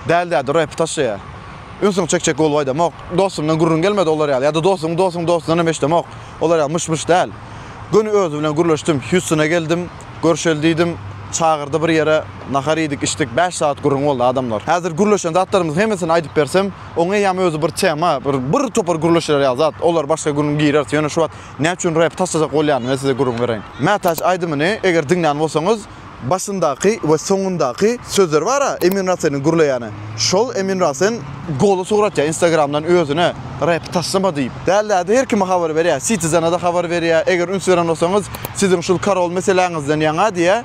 Däl-däl rap taşıya. Ünsün çek bolbayda. Mok dostumdan gurrun gelmedi olar ýaly. Ya da dostumdan emeşde mok. Olar ýaly mış däl. Günü özü bilen gurlaşdym. Houston'a geldim. Görşeldiydim. Çağırdı bir yere. Nahar edik, içtik. 5 saat gurrun boldy adamlar. Häzir gurlaşan zatlarymyz hemesini aýdyp bersem, oňa ýam özü bir tema, bir topar gurlaşlar ýazat. Olar başga gurrun giýer. Ýöne şu wagt näçün rap taşajak bolýan, men size gurrun bereň. Mätaş aýdymy, eger diňlän bolsaňyz, başyndaky we soňundaky sözler bar-a, Emin Rasen'in gurlaýany. Şol Emin Rasen golu suratja Instagramdan özüne rap taşlama diýip. Däl-däl her kime habar berýär, Citizen'a da habar berýär. Eger ünsüren bolsaňyz, sizin şol Karol meseleňizden ýaňa diýe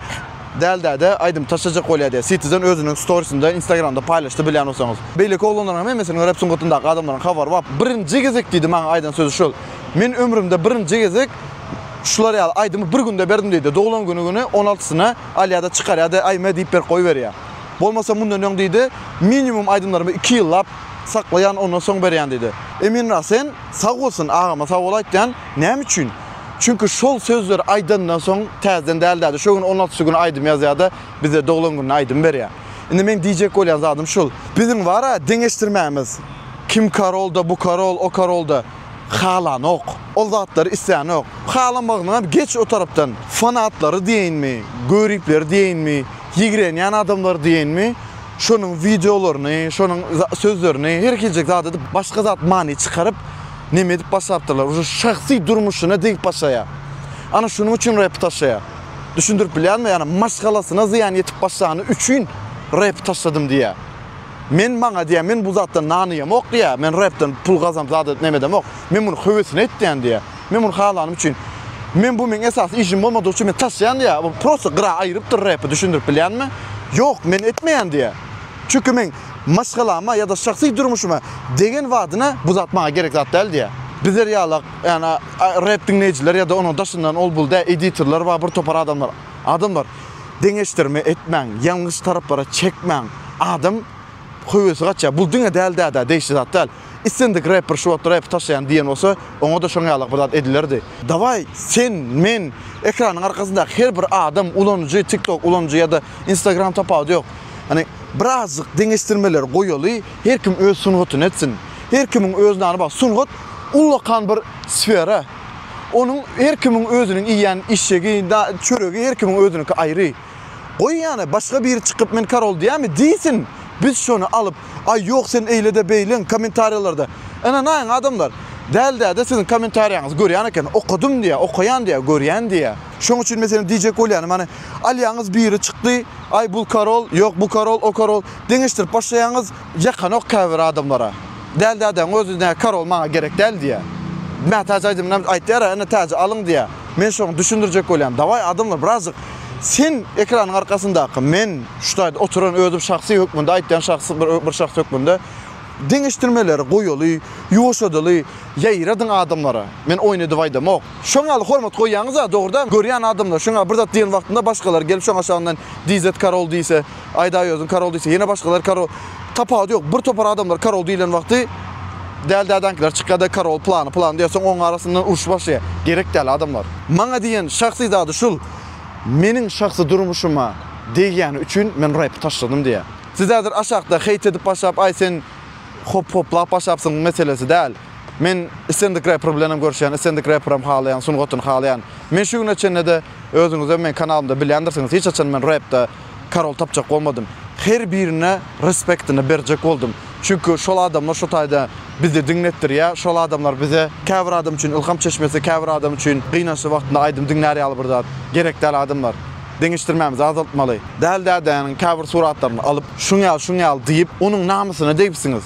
däl-däl aýdym taşajak bolýar diýe. Citizen özüniň storiesinde Instagramda paýlaşdy bilýän bolsaňyz. Beýle kolonlaryň hemesini rap suňgutyndaky adamlaryň habar bap. Birinji gezek diýdi maňa aýdan sözü şol. Men ömrümde birinji gezek şular ýaly aýdymy bir günde berdim diýdi. Doglan gününi 16syna Aliýada çykar ýa-da aýma diýip ber goý berýär. Bolmasa mundan öň diýdi, minimum aýdymlarymı 2 ýyllap saklayan ondan soň berýän diýdi. Emin Rasen sag bolsun agama sag bol aýtdan, näme üçin? Çünkü şol sözler aýdandan soň täzeden däl-däl. Şu gün 16 günü aýdym ýazýarda bize doglan günü aýdym berýär. Indi men diýjek bolýan zadym şol. Bizim wara deňeşdirmämiz. Kim Karolda, bu Karol, o Karolda. Halan ok. Ol zatları isyan ok. Halanmagyna geç o tarapdan fanatlary diýenmi, göripler diýenmi, ýigrenýän adamlar diýenmi, şonuň videolaryny, şonuň sözlerini her kiljek zat edip başga zat many çykaryp neme edip başapdylar. Uşo şahsy durmuşyna diýip başaýa. Ana şunuň üçin rap taşaýa. Düşündirip bilýärmi? Ýani maşgalasyna ziýan ýetip başlany üçin rap taşadym diýe. Men maňa diýe, men bu zatdan nanyýam ok diýe. Men rapdan pul gazanam zat nemedem ok. Men muny höwesine etdiň diýe. Men muny halanym üçin. Men bu men esas işim bolmady üçin men taşaýan diýe. Bu prosta gra aýrypdyr rapy, düşündirip bilýärmi? Ýok, men etmeýän diýe. Çünkü men maşgalama ya da şahsy durmuşuma degen wadyna bu zat maňa gerek zat däl diýe. Bizler ýalak, ýani rap dinleýijiler ya da onuň daşyndan ol bulda editorlar we bir topar adamlar. Adamlar deňeşdirme etmäň, ýalňyş taraplara çekmäň. Adam höwesi gaça, bu diňe däl-däl deýişi zat däl. İstendik rapper şu wagt rap taşaýan diýen bolsa, oňa da şoňa ýalak bir zat edilerdi. Daway, sen, men ekranyň arkasynda her bir adam ulanjy, TikTok ulanjy ya da Instagram tapady ýok. Hani birazcık deňeşdirmeler goýaly, her kim öz sungutyny etsin. Her kimiň özüne bak, sungut ullakan bir sfera. Onun her kimiň özüniň iýen işegi, da çöregi her kimiň özüniki aýry. Goý ýani başga biri çykyp men Karol diýärmi? Diýsin. Biz şonu alıp, ay ýok sen eýle de beýlen kommentarlarda. Ana näň adamlar däl-däl sizin kommentariýaňyzy görýän eken, okudum diýe, okaýan diýe, görýän diýe. Şoň üçin meselen diýjek bolýan, many alýaňyz biri çykdy, ay bu Karol, ýok bu Karol, o Karol deňeşdirip başlaýaňyz ýakan ok käbir adamlara. Däl-däl özüne Karol maňa gerek däl diýe. Men tajaýdym, aýtdylar, ana taja alyň diýe. Men şoň düşündirjek bolýan. Daway adamlar birazcık sen ekranyň arkasyndaky men şutaýda oturan özüm şahsy hökmünde aýtdan şahsy bir şahsy hökmünde deňeşdirmeler goýaly, ýoşadaly, ýaýradyň adamlara. Men oýnady waýdam ok. Şoňa hormat goýýaňyz, dogrudan görýän adamlar şoňa bir zat diýen wagtynda başgalar gelip şoňa aşağından DZ Karol diýse, aýda ýozun Karol diýse, ýene başgalar Karol tapady ýok. Bir topar adamlar Karol diýilen wagty däl-dädankiler çykada Karol plan diýersoň oň arasyndan uruş başlaýar. Gerek däl adamlar. Maňa diýen şahsy zady şul. Meniň şahsy durmuşuma diýgäni üçin men rap taşladym diýe. Siz häzir aşagda heyt edip başlap, ay sen hoplap başapsyň meselesi däl. Men istendik rapper bilenem görüşýän, istendik rapperam halaýan, sungutyny halaýan. Men şu güne çenede özüňize men kanalymda bilýändirsiňiz, hiç açan men rapda Karol tapjak bolmadym. Her birine respektini berjek boldum. Çünkü şol adamlar şu taýda bizi dinletdir ya. Şol adamlar bize käbir adam üçin ilham çeşmesi, käbir adam üçin gynançy wagtynda aýdym dinläri alyp bir zat. Gerek däl adamlar. Deňeşdirmämiz azaltmaly. Däl-däl käbir suratlaryny alyp şuňal diýip onuň namysyna diýipsiňiz.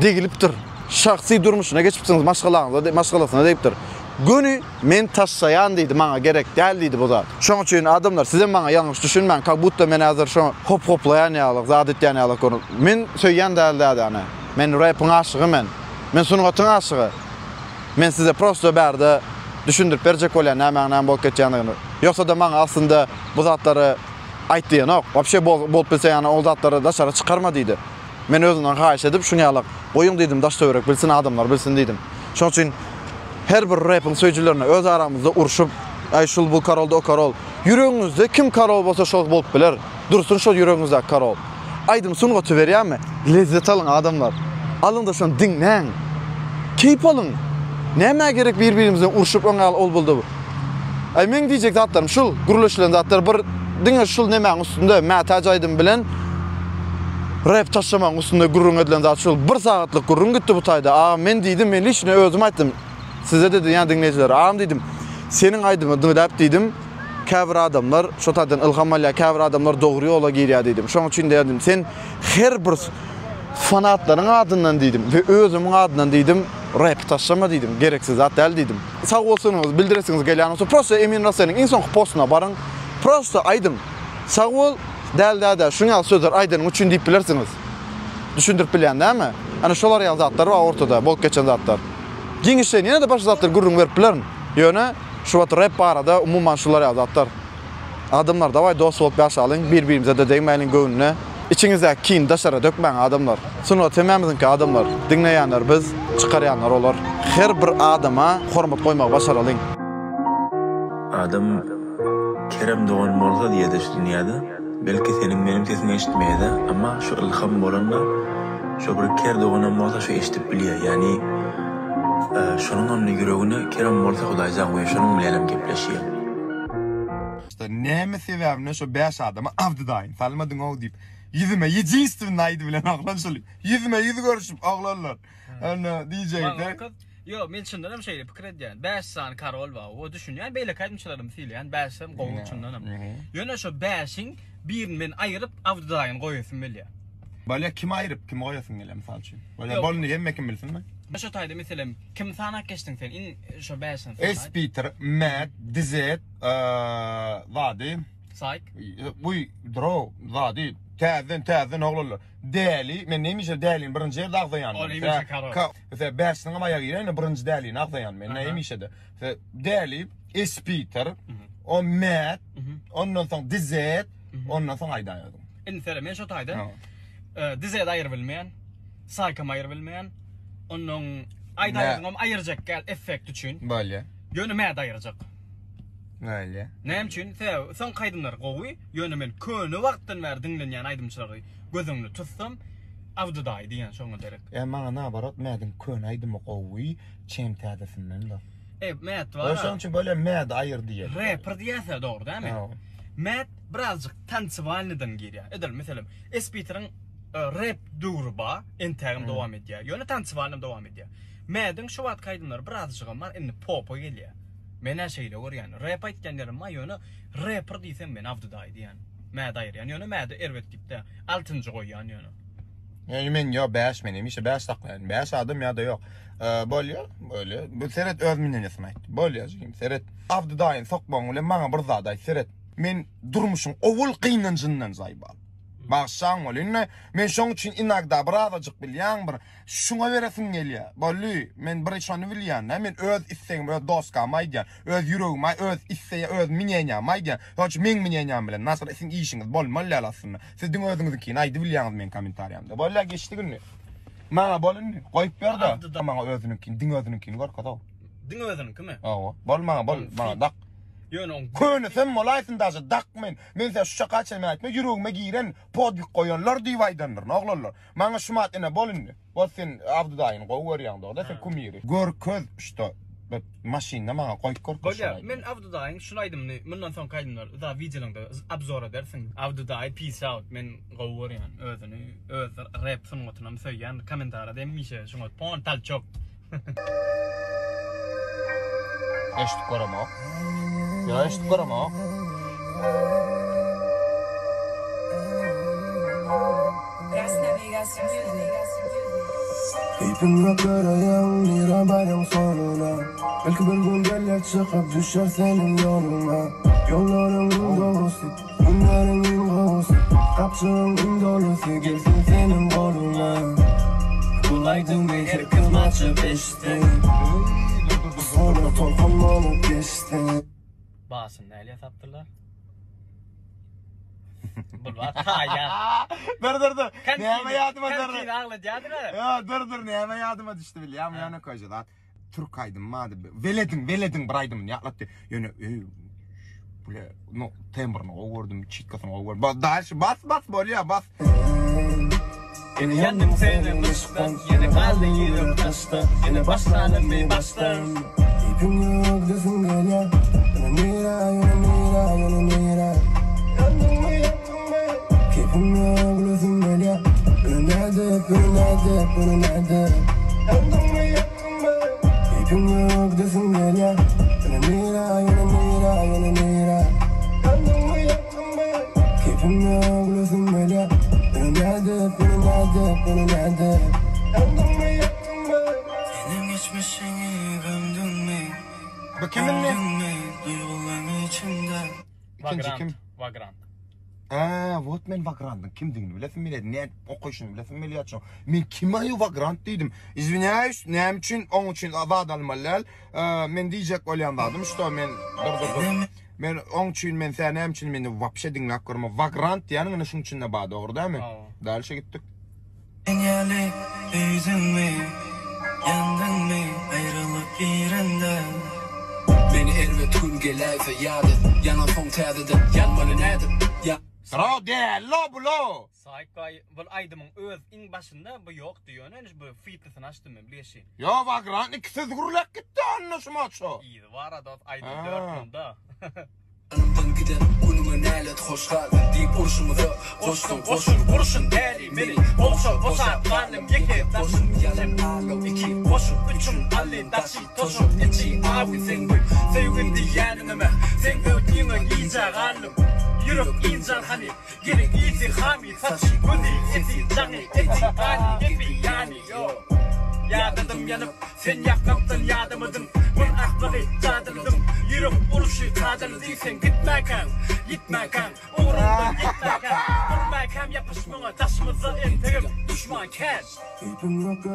Degilipdir. Şahsy durmuşyna geçipsiňiz, maşgalasyna diýipdir. Günü men taşsayan diýdi, maňa gerek däl diýdi bu zat. Şoň üçin adamlar size maňa ýalňyş düşünmäň, kabutta men häzir şo hoplaýan ýalyk, zat etýän ýalyk. Men söýýän däl ana. Men rapyň aşygy men. Men sungatyň aşygy. Men size prosto berde düşündirip berjek bolýan näme bolup ketýändigini. Ýoksa da maňa aslında bu zatlary aýtdyň ok. Wapşe bolup bilse ýani ol zatlary daşara çykarma diýdi. Men özümden haýyş edip şuňa ýalyk goýuň diýdim, daş töwerek bilsin adamlar bilsin diýdim. Şoň üçin her bir rapyň söýjülerini öz aramyzda urşup, ay şul bu Karolda o Karol. Yüreğinizde kim Karol bolsa şol bolup biler. Dursun şol yüreğinizde Karol. aydım sunu otu verýärmi? Lezzet alın adamlar. Alın da şonu dinlen. Keyip alın. Näme gerek bir-birimizden urşup öňal ol boldy bu. Ay men diýjek zatlarym şul, guruluşlan zatlar bir diňe şul näme üstünde mätäj aydym bilen rap taşıman üstünde gurrun edilen zat şul 1 saatlyk gurrun gitdi bu taýda. Men diýdim, men işine özüm aýtdym. Size de diýen dinleýijiler, diýdim. Senin aydymy dinläp diýdim. Käbir adamlar şo taýdan ilham alýar, käbir adamlar dogry ýola girýär diýdim. Şoň üçin diýdim, sen her bir fanatlaryň adyndan diýdim we özümiň adyndan diýdim, rap taşıma diýdim, gereksiz zat däl diýdim. Sag bolsuňyz, bildiresiňiz gelýän bolsa, prosta Emin Rasynyň insan postuna baryň. Prosta aýdym. Sag bol, däl-däl, şuňal sözler aýdyň üçin diýip bilersiňiz. Düşündirip bilýän däme? Ana şolar ýa zatlar bar ortada, bolup geçen zatlar. Giňişden ýene de başga zatlar gurrun berip bilerin. Ýöne şu rap barada umumyň şolar ýa zatlar. Adamlar davay dost bolup ýaşalyň, bir-birimize de deýmäliň göwnüne. İçinizde kin daşara dökmen adamlar. Sonra temamizin adamlar, dinleyenler biz, çıkaryanlar olar. Her bir adama hormat koymak başaralyň. Adam Kerem doğan bolsa diye düşünýärdi. Belki senin benim sesimi eşitmeýärdi, ama şu ilham bolanda şu bir ker doğan bolsa şu eşitip bilýär. Yani şunun anny yüregine Kerem bolsa Hudaý zagy şunun bilen gepleşýär. Näme sebäbine şu 5 adama avdydaýyn. Salmadyň ol diýip. Yüzüme yediğistim naydı bilen ağlanşalı. Yüzüme yüzü görüşüp ağlarlar. Ana diyecekler. Yo, men şundanam şeýle pikir edýän. 5 san karol bar. O düşünýän beýle kaýdymçylarym fiýlän 5 sam gowy üçündanam. Ýöne şu 5iň birini men aýryp awdydaýyn goýasym bilýär. Bala kim aýryp kim goýasyn gelem misal üçin. Bala bolny emme kim bilsinmi? Şu taýda meselem kim sanak geçdiň sen? In şu 5 san. Peter, Matt, Dizet, Vadi, Sayk. bu Dro, Vadi, Täzen oglanlar. Däli, men nämişe däliň birinji ýerde agdaýan. O nämişe karol. Mesela 5-niň amaýagy ýene birinji däliň agdaýan men nämişe de. Däli, Peter, o Matt, ondan soň Dizet, ondan soň aýdaýardym. In men şu taýda dizet aýyr bilmeýän, Sayk aýyr bilmeýän, onuň aýdaýardym aýyrjak gel effekt üçin. Böyle. Ýöne mäde aýyrjak. Öyle. Näme üçin? Son kaydımlar gowy, ýöne men köni wagtdan bäri dinlenýän aýdymçylary gözüňni tutsam, awdydaý diýen şoňa derek. Maňa nabarat mädin kön aýdymy gowy, çem tädesinden da. Mät var. Şoň üçin böyle mäd aýyr diýer. Rapper diýse dogry, dämi? Mät birazjyk tansybalnydan gelýär. Edil, meselem, Peter'ın rap durba, entägim dowam edýär. Ýöne tansybalnym dowam edýär. Mädin şu wagt kaydymlar birazjyk bar, indi pop gelýär. Men her şeyle görýän. Rap aýtganlaryma ýöne rapper diýsem men awdydaý diýen. Mäde aýr, ýöne mäde erwet diýipde 6-njy goýýan ýöne. Yani men yo 5 menem işe 5 saklayan. 5 adım ya da yok. Bolýar, böyle. Bu seret öz minnenesini aýtdy. Bolýar jigim seret. Awdydaýyn sokmaň bilen maňa bir zat aýt seret. Men durmuşum owul kynanjyndan zaýbal. Başsaň bolýar. Men şoň üçin inagda birazajyk bilýän bir şuňa beresim gelýär. Bolý, men bir şonu bilýän. Men öz islegim, öz dostgam aýdýan, öz ýüregim, öz isleýä, öz minýeňam aýdýan. Hoç men minýeňam bilen nasıl esiň işiňiz bolmaly aslında. Siz diňe özüňizki aýdy bilýäňiz men kommentariýamda. Bolýar geçdi günni. Maňa bolýar, goýup berdi. Maňa özüňki, diňe özüňki gorkada. Diňe özüňki mi? Bol maňa dak. Ýöne on köni sen molaýsyn daşy dak men. Men sen şu şaka çelme aýtma, ýüregime giren podbik goýanlar diýip aýdandyr, oglanlar. Maňa şu mat ene bolundy. Bol sen awdydaýyn goýýarýan da, sen kumiri. Gör köz işte maşinna maňa goýup gör. Bolýar, men awdydaýyn şunu aýdymny, mundan soň kaýdymlar, da videolarynda abzor edersin. Awdydaý peace out, men goýýarýan özüni, öz rap sunumatynam söýýän kommentarda demişe, şoňa pon tal çok. Eşit görama. Ya eşit görama. Keyfimle göreyim mirabayım sonuna. Belki bir gün gelir çıkıp düşer senin yoluna. Yolların doğrusu, günlerin doğrusu. Kapçığın dolusu gelsin senin koluna. Bulaydın bir her kız maçı beşti. Sonra torpamlanıp geçti. Basın näle satdylar? Bulwa taýa. Dur. Näme ýadyma dur. Kantin agladydylar. Ya dur näme ýadyma düşdi bilýär. Ýa-ni koýjalar. Türk aýdym mady. Veledin bir aýdym ýaklatdy. Ýöne bile no tembrını gördüm, çitkasını gördüm. Bas bolya bas. Yine yandım seni baştan, yine kaldı yerim taşta, yine başlandım bir baştan. Keyfim yok desin gel ya. Yana nira. Yandım mı yaktın mı? Keyfim yok desin gel ya. Önüne de. Yandım mı yaktın mı? Keyfim yok desin gel ya. Yana nira. Yandım mı yaktın mı? Keyfim yok desin gel ya. Önüne de. Yandım mı yaktın mı? Benim geçmişini gömdün mü? Bu kimin ne? Duyguların içinde. İkinci kim? Vagrant. Вот men Vagrant'ın kimdigini bilesin biledi. Ne okuyuşunu bilesin biliyatçım. Men kime Vagrant dedim. İzvinayüs, nem için, onun için azad almalal. Men diyecek olyanladım. İşte men dur. Men onun için men sen nem için meni vapşe dinlak görme. Vagrant yani şunun içinde bağ doğru değil mi? Dalışa gittik. Enyali yüzün mü? Yandın mı? Ayrılık yerinde. Beni el ve tüm gelay feyadet. Yanan son tədədən yanmanı nədir? Ya Sıra değil lo bu lo. Saykay, bu aydımın öz in başında bu yok diyor. Yani bu fitnesini açtım mı bileşin. Ya Vagrant ikisiz gurulak gitti anlaşma şu. İyi var adat aydın 4 yılda. Anımdan giden günüme nəlet hoş hal deyip uruşumuzu Kurşun deli beni Boşa karnım yeke taşın Yerim ağım 2 boşum 3'üm alli taşı toşum içi abi sen koy Sevgin diyenime sen ötüğüne iyice karnım Yürüp incan hani gelin iyisi hami saçı Gözü eti canı eti hani gibi yani yo Yadadım yanıp sen yakaptın yadımıdım Bun akları cadırdım Yürüp uruşu kadırdıysen gitmeken Uğrundan gitmeken Durmeken yapışmana taşımıza enterim düşman ken Keyfim yok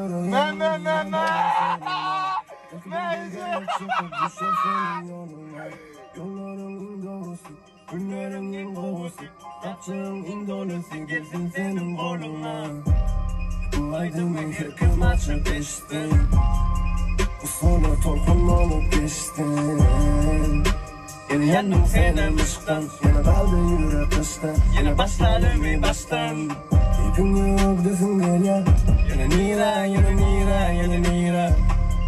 Yolların doğrusu Günlerin doğrusu Yapacağın indolesi gelsin senin koluna Bu aydınlık hırkım açıp geçtin Bu sonra torkun olup geçtin Yine yandım senden ışıktan Yine kaldı yürek kıştan Yine başladım bir baştan Keyfim yok desin gel ya Yine nira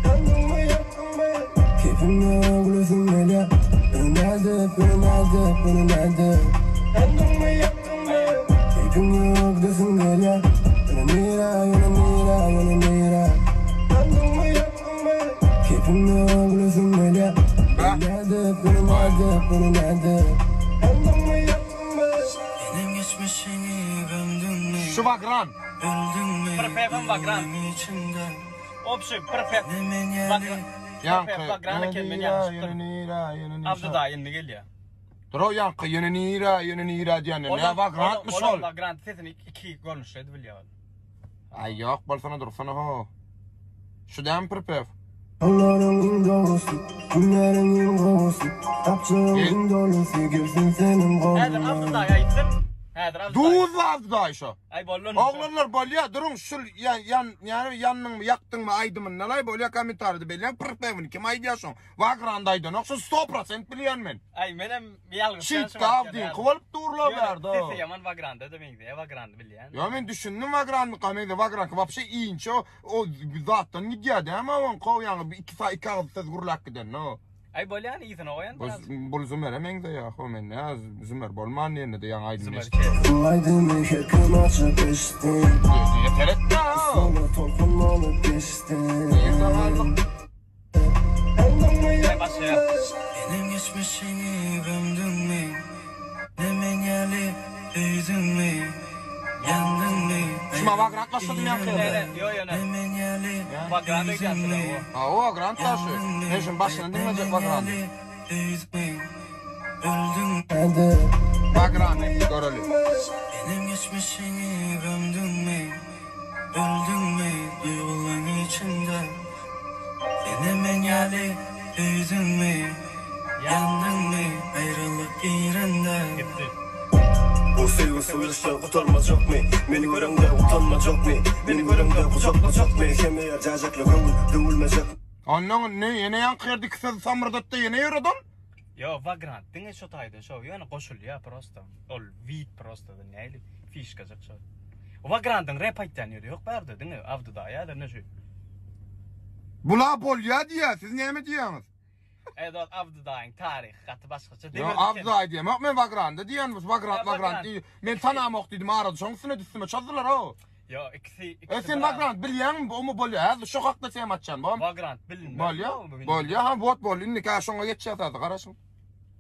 Yandım mı yaktın mı? Keyfim yok desin gel ya Önüne de Yandım mı yaktın mı? Keyfim yok desin gel ya Yine nira Yandım mı yaktın mı? Keyfim yok desin gel ya Önüne de Yandım mı yaktın mı? Benim geçmişini gömdün mü? Şu Vagrant. Öldün mü? Perfekt Vagrant. İçimde Option perfekt Vagrant Yankı. Vagrant'a kelmen yanlıştır Avda da indi gel ya Dur o yankı yine nira diyen ne Vagrant'mış ol. Vagrant sesini 2 görmüşlerdi biliyor Ay yok balsana dursana ho. Şu dem prepef. Yolların doğrusu Günlerin doğrusu Yapacağın doğrusu Girsin senin Hədir koluna Avda da ayıttın Hədir Avda da Duz vardı şu. Ay bollun Oğlanlar bolya durun şu yani yanın mı yaktın mı aydımın nalay bolya komentardı belli prepefini kim aydiyorsun. Vagrant'aydı noksa 100% biliyen men. Ay benim yalnız Shit kavdin kıvalıp durla verdi. Sesi yaman Vagrant'da demeydi Vagrant biliyen Ya men düşündüm Vagrant'ı kameydi Vagrant vapşe iyinç o zaten gidiyordu ama on kov yani 2 ağız ses gurulak giden no. Ay bolyan iyisin o yan biraz Bol zümer hemen de ya men ya zümer bolman yerine de yan aydın Zımer işte. Bu aydınlık hırkım açıp geçtin Yeter et ya. Sonra torkun olup geçtin Ay başlıyor Benim geçmişini gömdün mü? Ne menyali yüzün mü? Yandın mı? Şuma Vagrant başladım yankı. Yo Ne menyali Vagrant'a yüzün gelsin mü? o Ha o Vagrant taşı. Ne şimdi başına dinleyecek Vagrant. Nerede? Vagrant görülü. Benim geçmişini gömdün mü? Öldün mü duyguların içinde? Yine menyali yüzün mü? Yandın mı ayrılık yerinde? Gitti Bu sevgisi ölüşten kurtarmayacak mı? Beni görende utanmayacak mı? Beni görende kucaklayacak mı? Kemeye cacakla gönül dövülmeyecek. Anladın ne? Yine yankı yerdi kısa samırdatta yine yürüdün. Yo, Vagrant, dinge şu tayda şu, yani koşul ya prosto. Ol, vid prosto da neyli, fişkacık şu. Vagrant'ın rap ayttanıyor, yok berdi, dinge, avdı da ya da ne şu. Bula bolya diye, siz neyme diyorsunuz? Edol avdı dayın tarih, katı başkaça. Ya Abday diye, yok men Vagrant'ı diyorsunuz, Vagrant diye. Men tanamok dedim, aradı, şoňsuna düşsüme çözdiler o. Yo, ikisi Sen Vagrant bilýän mi? O mu bolya? Şu hakda sen atçan, bu. Vagrant bilinmez. Bolya, ha bot bolýan, nika şoňa geçýärdi, garaşyň.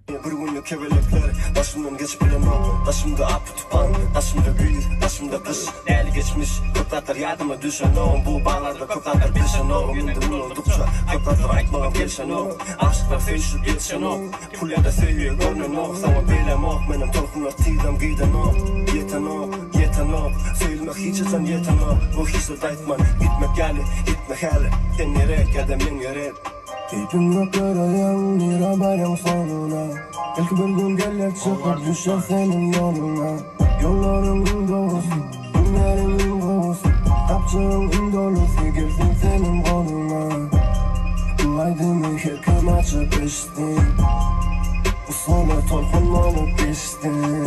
Bir gün kevelekler başımdan geçip bilemem. Başımda apı tupan, başımda büyür, başımda kış. Değerli geçmiş, kutlatır yardıma düşen oğlum. Bu bağlarda kutlatır bilşen oğlum. Gündürün oldukça, kutlatır aytmağım gelşen oğlum. Aşklar feyşip yetişen oğlum. Pulyada seviyor görünen oğlum. Sana bilem oğlum, benim torkunlar tidam giyden oğlum. Yeten oğlum, yeten oğlum. Söylemek hiç eten yeten oğlum. Bu hiç de daytman, gitmek yani, gitmek hele. Sen yerek, edem yere. Keyfim yok yarayan lira bayram sonuna. Belki bir gün gelir çıkıp düşer senin yoluna. Yollarımın doğrusu, günlerimin doğrusu. Kapçığımın dolusu girsin senin koluna. Bu aydınlık hüküm açıp içtim. Bu sonra torkun olup geçtim.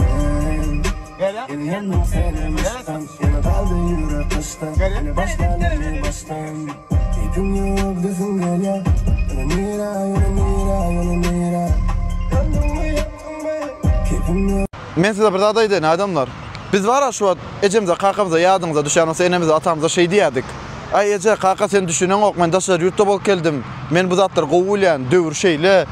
Yine yandım seni baştan, yine kaldı yürek kıştan. Yine baştan, yine baştan. Keyfim yok dizim gel ya. Men size bir zat aýdaýyn adamlar. Biz var şu wagt ejemize, kakamyza, ýadymyza düşen olsa enemize, atamyza şey diýerdik. Ay eje, kaka sen düşünen ok, men daşlar ýurtda bolup geldim. Men bu zatlar gowulýan, döwür şeýle,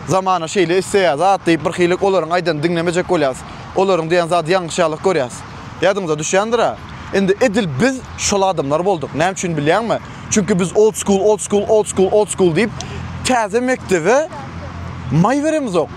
zamana şeýle isseýär, zat diýip bir hylyk olaryň aýdan dinlemejek bolýas. Olaryň diýen zat ýalňyşlyk görýäs. Ýadymyza düşýändir ha. Endi edil biz şol adamlar bolduk. Näme üçin bilýärmi? Çünkü biz old school diýip täze mektebe may beremiz ok.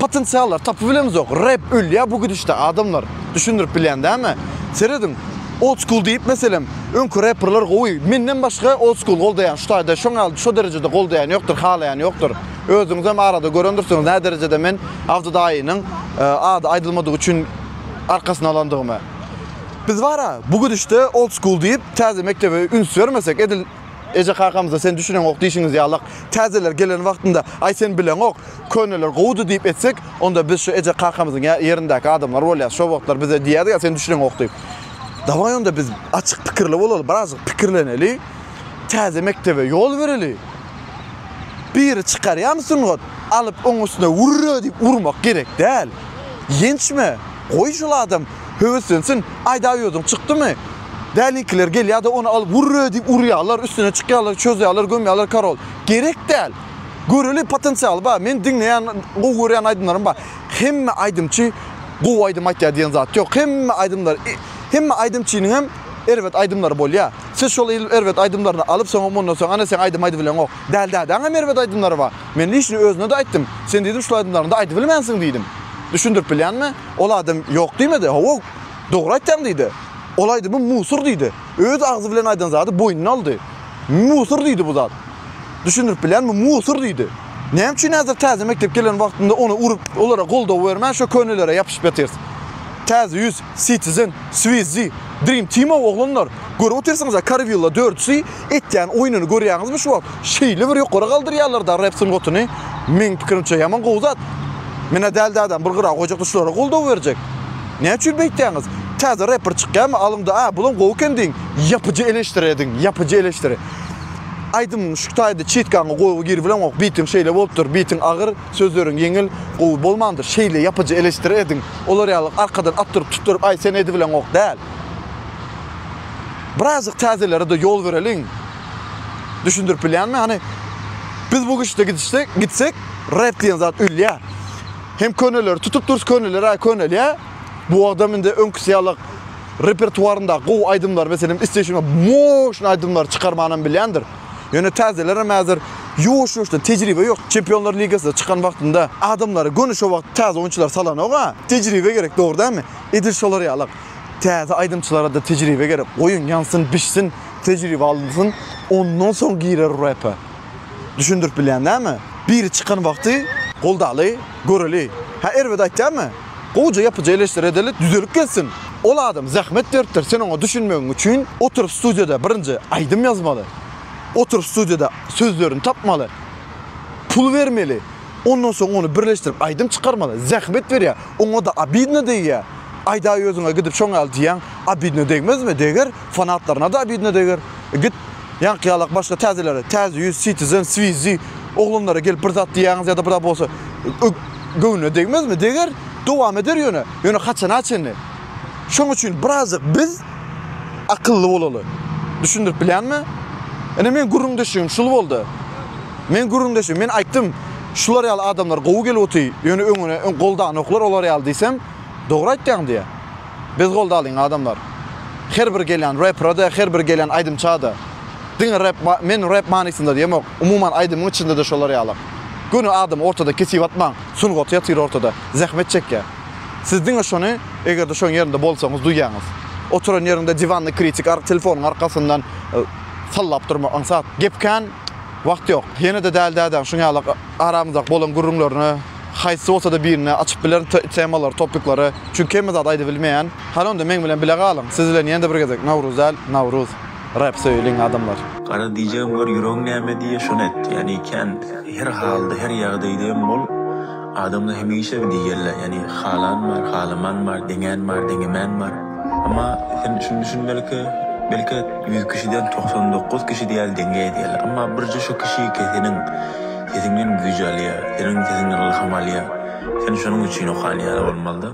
Potensiallar tapıp bilemiz ok. Rap ölýär bu gidişde adamlar. Düşündirip bilýän dämi? Seredin old school diýip meselem öňkü rapperler gowy. Menden başga old school goldaýan şu taýda şoňa şu derejede goldaýan ýokdur, halaýan ýokdur. Özüňiz hem arada görendirsiňiz näme derejede men Avdudaýynyň ady aýdylmadygy üçin arkasyna alandygymy. Biz var ha, bu gidişde old school diýip täze mektebe üns vermesek edil eje kakamyza sen düşünen ok diýişiňiz ýalak. Täzeler gelen wagtynda ay sen bilen ok, köneler gowdy diýip etsek, onda biz şu eje kakamyzyň ýerindäki adamlar bolýar. Şo wagtlar bize diýerdi ya sen düşünen ok diýip. Dawaý onda biz açyk pikirli bolaly, birazcık pikirleneli, täze mektebe ýol bereli. Biri çykarýamsyň, alyp oň üstüne wurra diýip urmak gerek däl. Ýençme, goý şol adam höweslensin, aýda ýozum çykdymy? Dälikiler gelýär da onu alyp wurra diýip urýarlar, üstüne çykýarlar, çözýärler, gömýärler karol. Gerek däl. Göreli potensial ba. Men dinleýän, görýän aýdymlarym ba. Hemme aýdymçy gowy aýdym aýtýar diýen zat ýok. Hemme aýdymçynyň hem erwet aýdymlary bolýar. Siz şol erwet aýdymlaryny alyp soňra ondan soň ana sen aýdym aýdy bilen ok. Däl, aňam erwet aýdymlary bar. Men işini özüne de aýtdym. Sen diýdim şol aýdymlaryny da aýdy bilmensiň diýdim. Düşündirip bilýänmi? Ol adam ýok diýmedi. Hawa dogry aýtdym diýdi. Ol aýdym musur diýdi. Öz agzy bilen aýdan zady boýnuny aldy. Musur diýdi bu zat. Düşündirip bilýänmi? Musur diýdi. Näme üçin häzir täze mektep gelen wagtynda onu urup, olara goldaw bermän, şo könelere ýapyşyp ýatyr. Täze 100, Citizen, Swizzy, Dream Team oglanlar. Görüp otursaňyz, Carvilla 4-si etýän oýunyny görýäňizmi şu wagt? Şeýle bir ýokara galdyrýarlar da rapsyň gotuny. Men pikirimçe ýaman gowzat. Mene däldi adam bir gyra gojak duşlara goldaw berjek. Näme üçin beýtýäňiz? Täze rapper çykýarmy? Alymda, bulan gowy kendiň. Ýapyjy eleştirediň, ýapyjy eleştiri. Aýdym şu taýda çetkaňy gowy gir bilen ok, bitin şeýle bolupdyr, bitin agyr, sözleriň ýeňil, gowy bolmandyr. Şeýle ýapyjy eleştirediň. Olar ýaly arkadan atdyryp tutduryp, ay sen edi bilen ok däl. Birazcık täzelere de ýol bereliň. Düşündirip bilýänmi? Hani biz bu gişde gitsek, rap diýen zat ölýär. Hem köneler tutup durus köneler, könel bu adamın da öňküsýalyk repertuarynda gowy aýdymlar, meselem isteşime moş aýdymlar çykarmanan bilýändir. Ýöne täzeler häzir ýoş-ýoşda tejribe ýok. Çempionlar ligasynda çykan wagtynda adamlary göni şo wagt täze oýunçylar salan oga. Tejribe gerek, dogry dämi? Edil şolar ýalyk. Täze aýdymçylara da tejribe gerek. Oýun ýansyn, bişsin, tejribe alynsyn, ondan soň girer rap'a. Düşündirip bilýän dämi? Biri çykan wagty goldaly, göreli. Ha erwet aýtýarmy? Goýja ýapyjy eleştiredeli, düzelip gelsin. Ol adam zahmet dertdir, sen onu düşünmegiň üçin oturup studiýada birinji aýdym ýazmaly. Oturup studiýada sözlerini tapmaly. Pul vermeli. Ondan soň onu birleşdirip aýdym çykarmaly. Zähmet berýär. Oňa da abidne diýär. Aýda özüňe gidip şoň al diýen abidne degmezmi? Deger fanatlaryna da abidne deger. Git ýankyýalak başga täzelere, täze ýüz Citizen, Swizy oglanlara gelip bir zat diýäňiz ýa-da bir zat bolsa göwüne degmezmi? Deger dowam eder ýöne. Ýöne haçan açyny. Şoň üçin birazcık biz akıllı bolaly. Düşündirip bilýänmi? Ene men gurrundaşym şul boldy. Men gurrundaşym, men aýtdym, şular ýaly adamlar gowy gelip oty, ýöne öňüne goldan oklar olar ýaly diýsem, dogry aýtdyň diýe. Biz golda alyň adamlar. Her bir gelen rapperda, her bir gelen aýdymçada. Diňe rap, men rap manysynda diýemek, umuman aýdymyň içinde de şolar ýaly. Günü adam ortada kesip atmaň, sungat ýatyr ortada, zähmet çekýär. Siz diňe şonu eger de şoň ýerinde bolsaňyz duýýaňyz. Oturan ýerinde divanny kritik telefonyň arkasyndan sallap durmaň saat gepken wagt ýok. Ýene de däl-däl şoňaly aramyzda bolan gurrunlaryny haýsy bolsa da birine açyp bilen temalar, topiklary, çünki kim zat aýdy bilmeýän, halonda men bilen bile galyň. Siz bilen ýende bir gezek Nawruz rap söýleň adamlar. Qara diýjegim var ýüregiň näme diýe şonu et. Ýani kan her halda, her ýagdaýda bol adamda hemişe bir diýerler. Ýani halan var, halaman var, deňen var, deňemen var. Ama sen şunu düşün belki 100 kişiden 99 kişi diýer deňe diýerler. Ama birje şu kişi senin sesinden güýjaliýa, senin sesinden ilhamaliýa. Sen şonuň üçin okanýa bolmaly.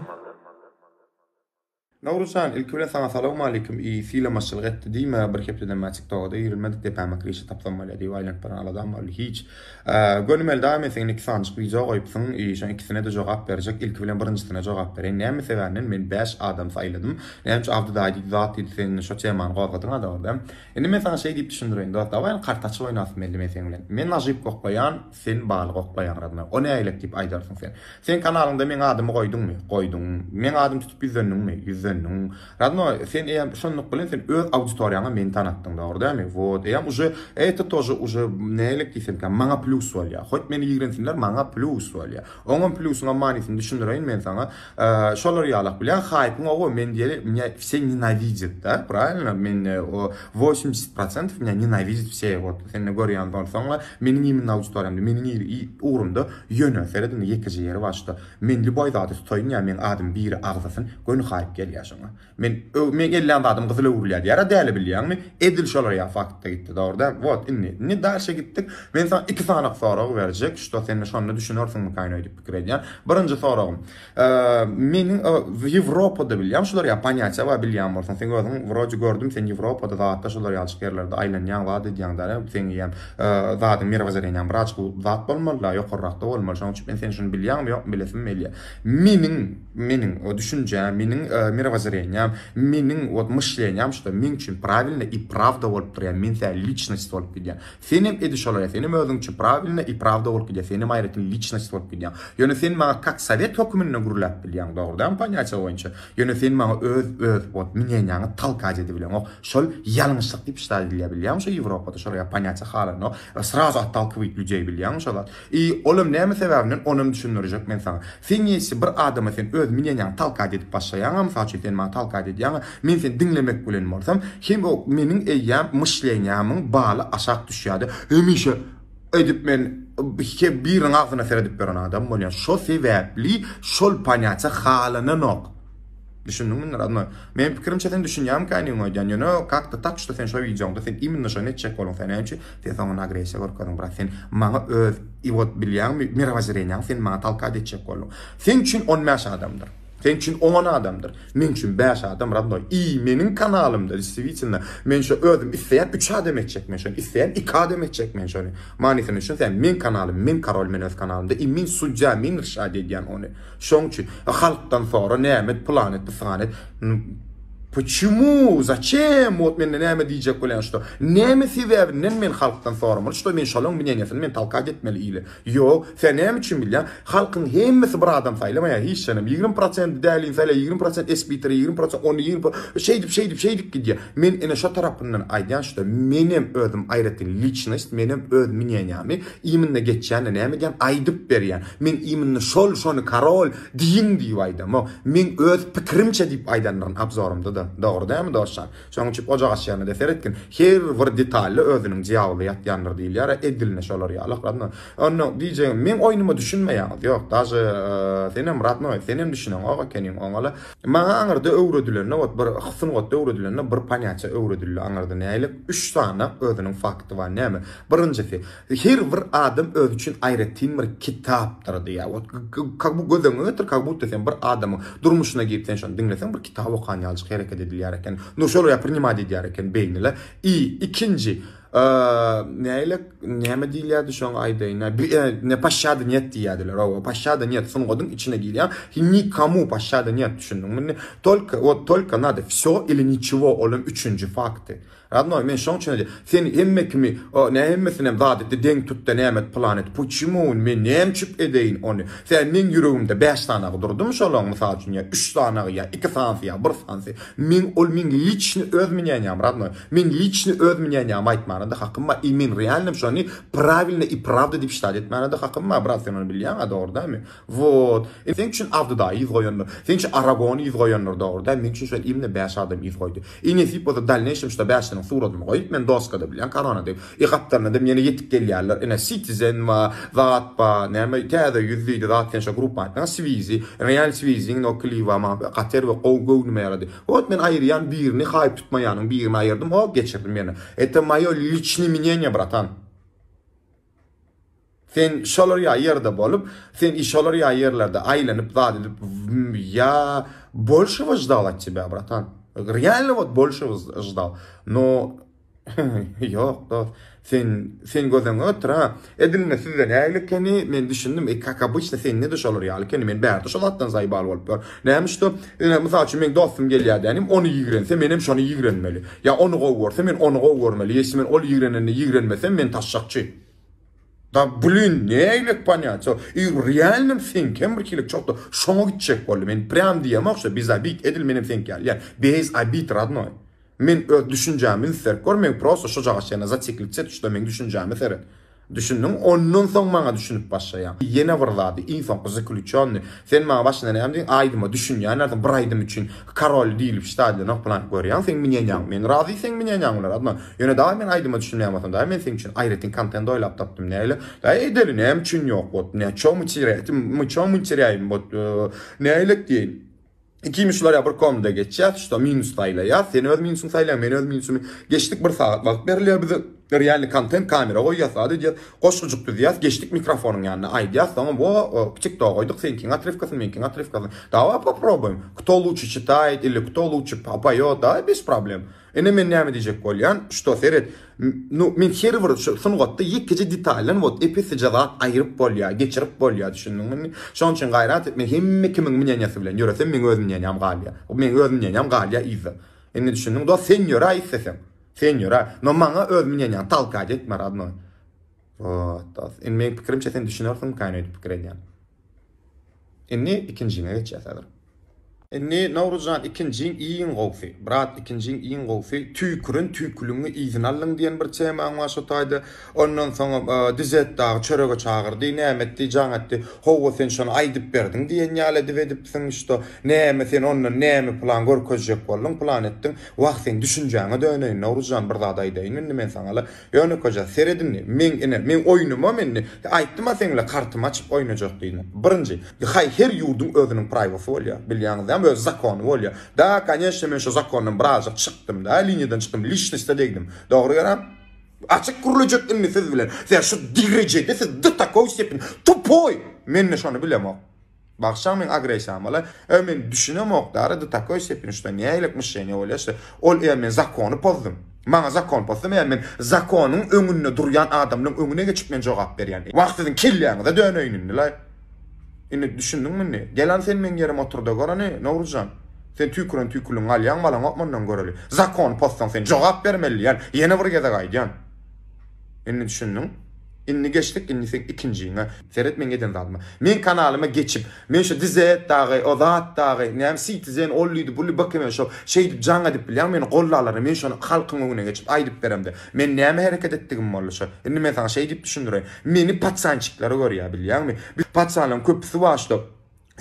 Nawruzan, ilk bilen sana salamu aleyküm. Fiile maşalgat diyme bir kepteden maçık doğada yürülmedik de pəmək rişi taplanmalı diye vaylank paran aladan var. Hiç. Gönümel daim etsen iki sancık video koyupsun. Şan ikisine de cevap verecek. İlk bilen birincisine cevap vereyim. Neymi severinin men 5 adam sayladım. Neymi şu avdı daydı zat dedi senin şu teman qoğadına da orada. Şimdi men sana şey deyip düşündüreyim. Da vayan kartaçı oynasın elime sen bilen. Men najib qoqbayan, sen bağlı qoqbayan radına. O ne aylak deyip aydarsın sen. Sen kanalında men adımı koydun mu? Koydun. Men adım tutup yüzönün mü? Radno, sen eğer şonluk bilen sen öz auditoriýaňa men tanattın da orada mi? Вот, я уже это тоже уже nelik diýsem kan, maňa plus bolýar. Hoç meni ýigrensinler, maňa plus bolýar. Oňa plusyna manysyny düşündireýin men sana. Şolar ýalak bilen hype o men diýeli, меня все ненавидят, да? Правильно? Men 80% меня ненавидят все. Вот, sen görýän bolsaňlar, meniň imенно auditoriýamda, meniň uğrumda ýöne seredin ýekiji ýeri başda. Men liboy zady tutoýun ýa men adam biri agzasyn, gönü hype gelýär. Men ellendi adam gyzyla urulýar. Ýara däli bilýärmi? Edil şolar ýa fakta gitdi da orada. Вот, inni derse gittik. Men sana iki sanax sorag berjek. Şo sen şonu düşünürsiňmi kaýna edip pikir edýän. Birinji soragym. Meniň Ýewropada bilýär, şolar ýa panyatsia wa bilýär bolsaň. Sen gözüň wroji gördüm, sen Ýewropada zatda şolar ýalçyk ýerlerde aýlanýan wada diýýäňdär. Sen ýa zady mirwazerýän braç bu zat bolmaly, ýokarrakda bolmaly. Şoň üçin sen şunu bilýärmi, ýok bilesim melýär. Meniň o düşünjäm, meniň mirwazerýän, meniň вот мышлением, что мен üçün правильно и правда bolup durýar, men sen личность bolup gidýär. Senem edişolar, senem özüň üçün правильно и правда bolup gidýär, senem aýratyn личность bolup gidýär. Ýöne sen maňa как совет hökümini gurulap bilýän, dogrydan panyatsia boýunça. Ýöne sen maňa öz вот мнениňi talkaj edip bilýän. O şol ýalňyşlyk diýip işledilýär bilýän. Şo Ýewropada şolary panyatsia halany, сразу отталкивать людей bilýän şolar. Olum näme sebäbinden onuň düşündirjek men sana. Sen ýesi bir adama sen öz мнениňi talkaj edip başlaýan, mysal üçin sen maňa talkaj edýän, men sen dinlemek bilen bolsam, hem o meniň eýýäm myşlenýämiň baly aşak düşýärdi. Hemişe edip men biriň agzyna seredip beren adam bolýan. Şo sebäpli şol panyatsia halany nok. Düşündüňmi radno? Men pikirimçe sen düşünýäm kaýnyň oýdan, ýöne как-то так, что sen şo videoňda sen imенно şo netçek bolan sen üçin sen soňra agresiýa görkezdiň, birak sen maňa öz iwot bilýärmi, mirwazerýän, sen maňa talka edecek bolan. Sen üçin 10 adamdyr. Sen üçün 10 adamdır. Men üçün 5 adam radno. Meniň kanalymda действительно men şu özüm isleýän 3 adam etjek men şonu. Isleýän 2 adam etjek men şonu. Manysyny üçin sen men kanalym, men karol men öz kanalymda men suja, men irşad edýän ony. Şoň üçin halkdan sonra nämet planet planet Почему? Зачем? Вот мен näme diýjek bolan, что näme sebäbinden men halkdan soramal, что men şolaň мнениýasyny men talkaj etmeli ile. Ýok, sen näme üçin bilýän? Halkyň hemmesi bir adam saýlamaýar, hiç şenem 20% dälin saýla, 20% espiter, 20% onu 20 şey dip gidýär. Men ene şo tarapyndan aýdýan, что menem özüm aýratyn lichность, menem öz мнениýamy iminde geçýän näme diýen aýdyp berýän. Men iminde şonu karol diýin diýip aýdam. Men öz pikirimçe diýip aýdanlaryň abzorumda da ýaşandy. Dogry dämi dostlar? Şoň üçin ocak aşýany da seretkin. Her bir detally özüniň jawaby ýatýandyr diýilýär. Edilne şolar ýaly. Onu diýjegim, men oýnumy düşünmeýär. Ýok, daşy senem ratnoy, senem düşünen aga kenim oňala. Maňa aňyrda öwredilerine, wot bir hysyn wot öwredilerine bir panýaça öwrediler aňyrda näýlik 3 tane özüniň fakty bar. Näme? Birinjisi, her bir adam öz üçin aýratyn bir kitapdyr diýär. Wot bu gözüňe ötür kabut sen bir adamı durmuşuna giyip sen şonu dinlesen bir kitap okan ýalçyk hereket edilýär eken. Nu şol ýapyrnyma edilýär eken beýnile. Ikinji näme diýilýärdi şoň aýdaýyna ne paşşada niyet diýýärdiler. O paşşada niyet sungodyň içine girýär. Nikomu paşşada niyet düşündiňmi? Только надо всё или ничего olan üçüncü fakty. Radnoy men şoň üçin sen hemmekimi nähemmesinem zadetde deň tutda nämet planet. Почему men näçip edeýin onu? Senin ýüregimde 5 tane durdum şolaň mysal üçin ýa 3 tane ýa 2 tane ýa 1 tane. Men ol men lichni öz minýanyam radnoy. Men lichni öz minýanyam aýtmanda haqqym bar. Men realnym şonu правильно и правда дип iştahat etmände haqqym bar. Brat sen onu bilýän, dogry-dämi? Vot. Sen üçin avda ýyzgoýanlar. Sen üçin Aragony ýyzgoýanlar dogry-da. Men üçin şol imne 5 adam ýyzgoýdy. Inesi bu da dalneşim şo 5 suratyny goýup men doskada bilen korona diýip ýygatlarna dem ýene ýetip gelýärler. Ene Citizen ma, Vatpa, näme täze ýüzüýde zatken şo gruppa, Swizi, Real Swizi, no Kliva ma, Qatar we Qowgow nämerdi. Hot men aýryan birini haýyp tutmaýanyň birini aýyrdım, hop geçirdim ýene. Это моё личное мнение, bratан. Sen şolar ýerde bolup, sen işolar ýerlerde aýlanyp zat edip ya большего ждал от тебя, bratан. Реально вот больше ждал. Но yok da sen gözüňe ötürä edilme sizden nälikeni men düşündim как обычно sen ne düşolar ýaly men bärde şolatdan zaýbal bolup bar. Näme şu mysal üçin men dostum gelýär denim onu ýigrense menem şonu ýigrenmeli. Ya onu gowursa men onu gowurmeli. Ýesi men ol ýigreneni ýigrenmesem men taşşakçy. Da blin näýlik понять. И реальным sen kemberkilik çok da şoňa gitjek boldy. Men prям diýemek şu biz abit edil menem sen kel. Yani biz abit radnoy. Men öz düşünjämi serkor men prosto şu jagaşyna zateklikçe şu men düşünjämi seret. Düşündüm ondan soň maňa düşünüp başlaýan. Ýene bir zady insan zaklüçany. Sen maňa başlana näme diýin? Aýdyma düşünýän adam bir aýdym üçün karol diýilip ştadyna plan görýän. Sen minýän, men razy sen minýän ular adna. Ýöne daýy men aýdyma düşünýän da men sen üçün aýratyn kontent oýlap tapdym näle. Da edeli näme üçün ýok bot. Ne çomu çiretim, çomu çireyim bot. Näle diýin? İkimişler ya bir komda geçeceğiz. İşte minus sayla ya. Sen öz minusun sayla, men öz minusumu. Geçtik bir saat vakit beriliyor bize. Realny content kamera goýýas sadece goşgujuk düzýäs geçdik mikrofonyň ýanyna aýdýas soňra bu kiçik da goýdyk senkiň atrifkasy menkiň atrifkasy dawa popробуем кто лучше читает или кто лучше поёт да без проблем ene men näme diýjek bolýan что seret ну men her bir sungatda ýekje detalyn wot episi jawap aýryp bolýar geçirip bolýar düşündiňmi şoň üçin gaýrat etme hemme kimiň minýanyasy bilen ýöresem men özüm minýanyam galýa men özüm minýanyam galýa iza ene düşündiň da sen ýöre aýtsam Señora, no maňa öz minýanyň talka etme radnoy. Vot, en men pikirimçe sen düşünýärsiň kaýna edip pikir edýän. Inni ikinjiňe geçýär. Inni Nowruzjan ikinjiň iýin gowsy. Brat ikinjiň iýin gowsy tüýkülüňi iýin allyň diýen bir çämäň başlaýdy. Ondan soň dizet dagy çörege çagyrdy, nämetdi, jaňatdy. Howa sen şonu aýdyp berdiň diýen ýaly edipsiň işte. Näme sen ondan näme plan görkezjek boldun, plan etdiň. Wagt sen düşünjäňe döneýin. Nowruzjan bir zat aýdaýyn, men saňa ýöne koja seredinni. Men oýnumy menni aýtdym senle kartymy açyp oýnajak diýin. Birinji, her ýurdun özüniň privasy bolýar. Bilýäňiz öz zakonu bolýar. Da, конечно, men şu zakonyň birazjyk çykdym da, liniýadan çykdym, lichnosda degdim. Dogry garam. Açyk kurulajak inni siz bilen. Sen şu derejede siz de takow stepin. Tupoy. Men şonu bilemok. Bakşam men agresiýam bolar. Men düşünemok da, de takow stepin şu näýlik müşeni bolýar. Ol men zakony pozdum. Maňa zakon pozdum, men zakonyň öňünde durýan adamyň öňüne geçip men jogap berýän. Wagtyň kelýäňde döneýin. Ine düşündüňmi ne? Gelen sen men ýerim oturda görani, Nowruzjan. Sen tüýkülüň alýan balan opmandan göreli. Zakon postan sen jogap bermeli, ýani ýene bir gede gaýdyan. Ine düşündüň? Inni geçtik, inni sen ikinjiňe. Seret men geden dalma. Men kanalyma geçip, men şu dizet dagy, ozat dagy, näme Citizen ollydy, buly bakym şu şey jaň edip bilýän men gollalary, men şonu halkyň öňüne geçip aýdyp beremde. Men näme hereket etdigim bolýar şu. Inni men saňa şey diýip düşündirýän. Meni patsançyklary görýär bilýärmi? Bir patsanlym köpüsi başdy.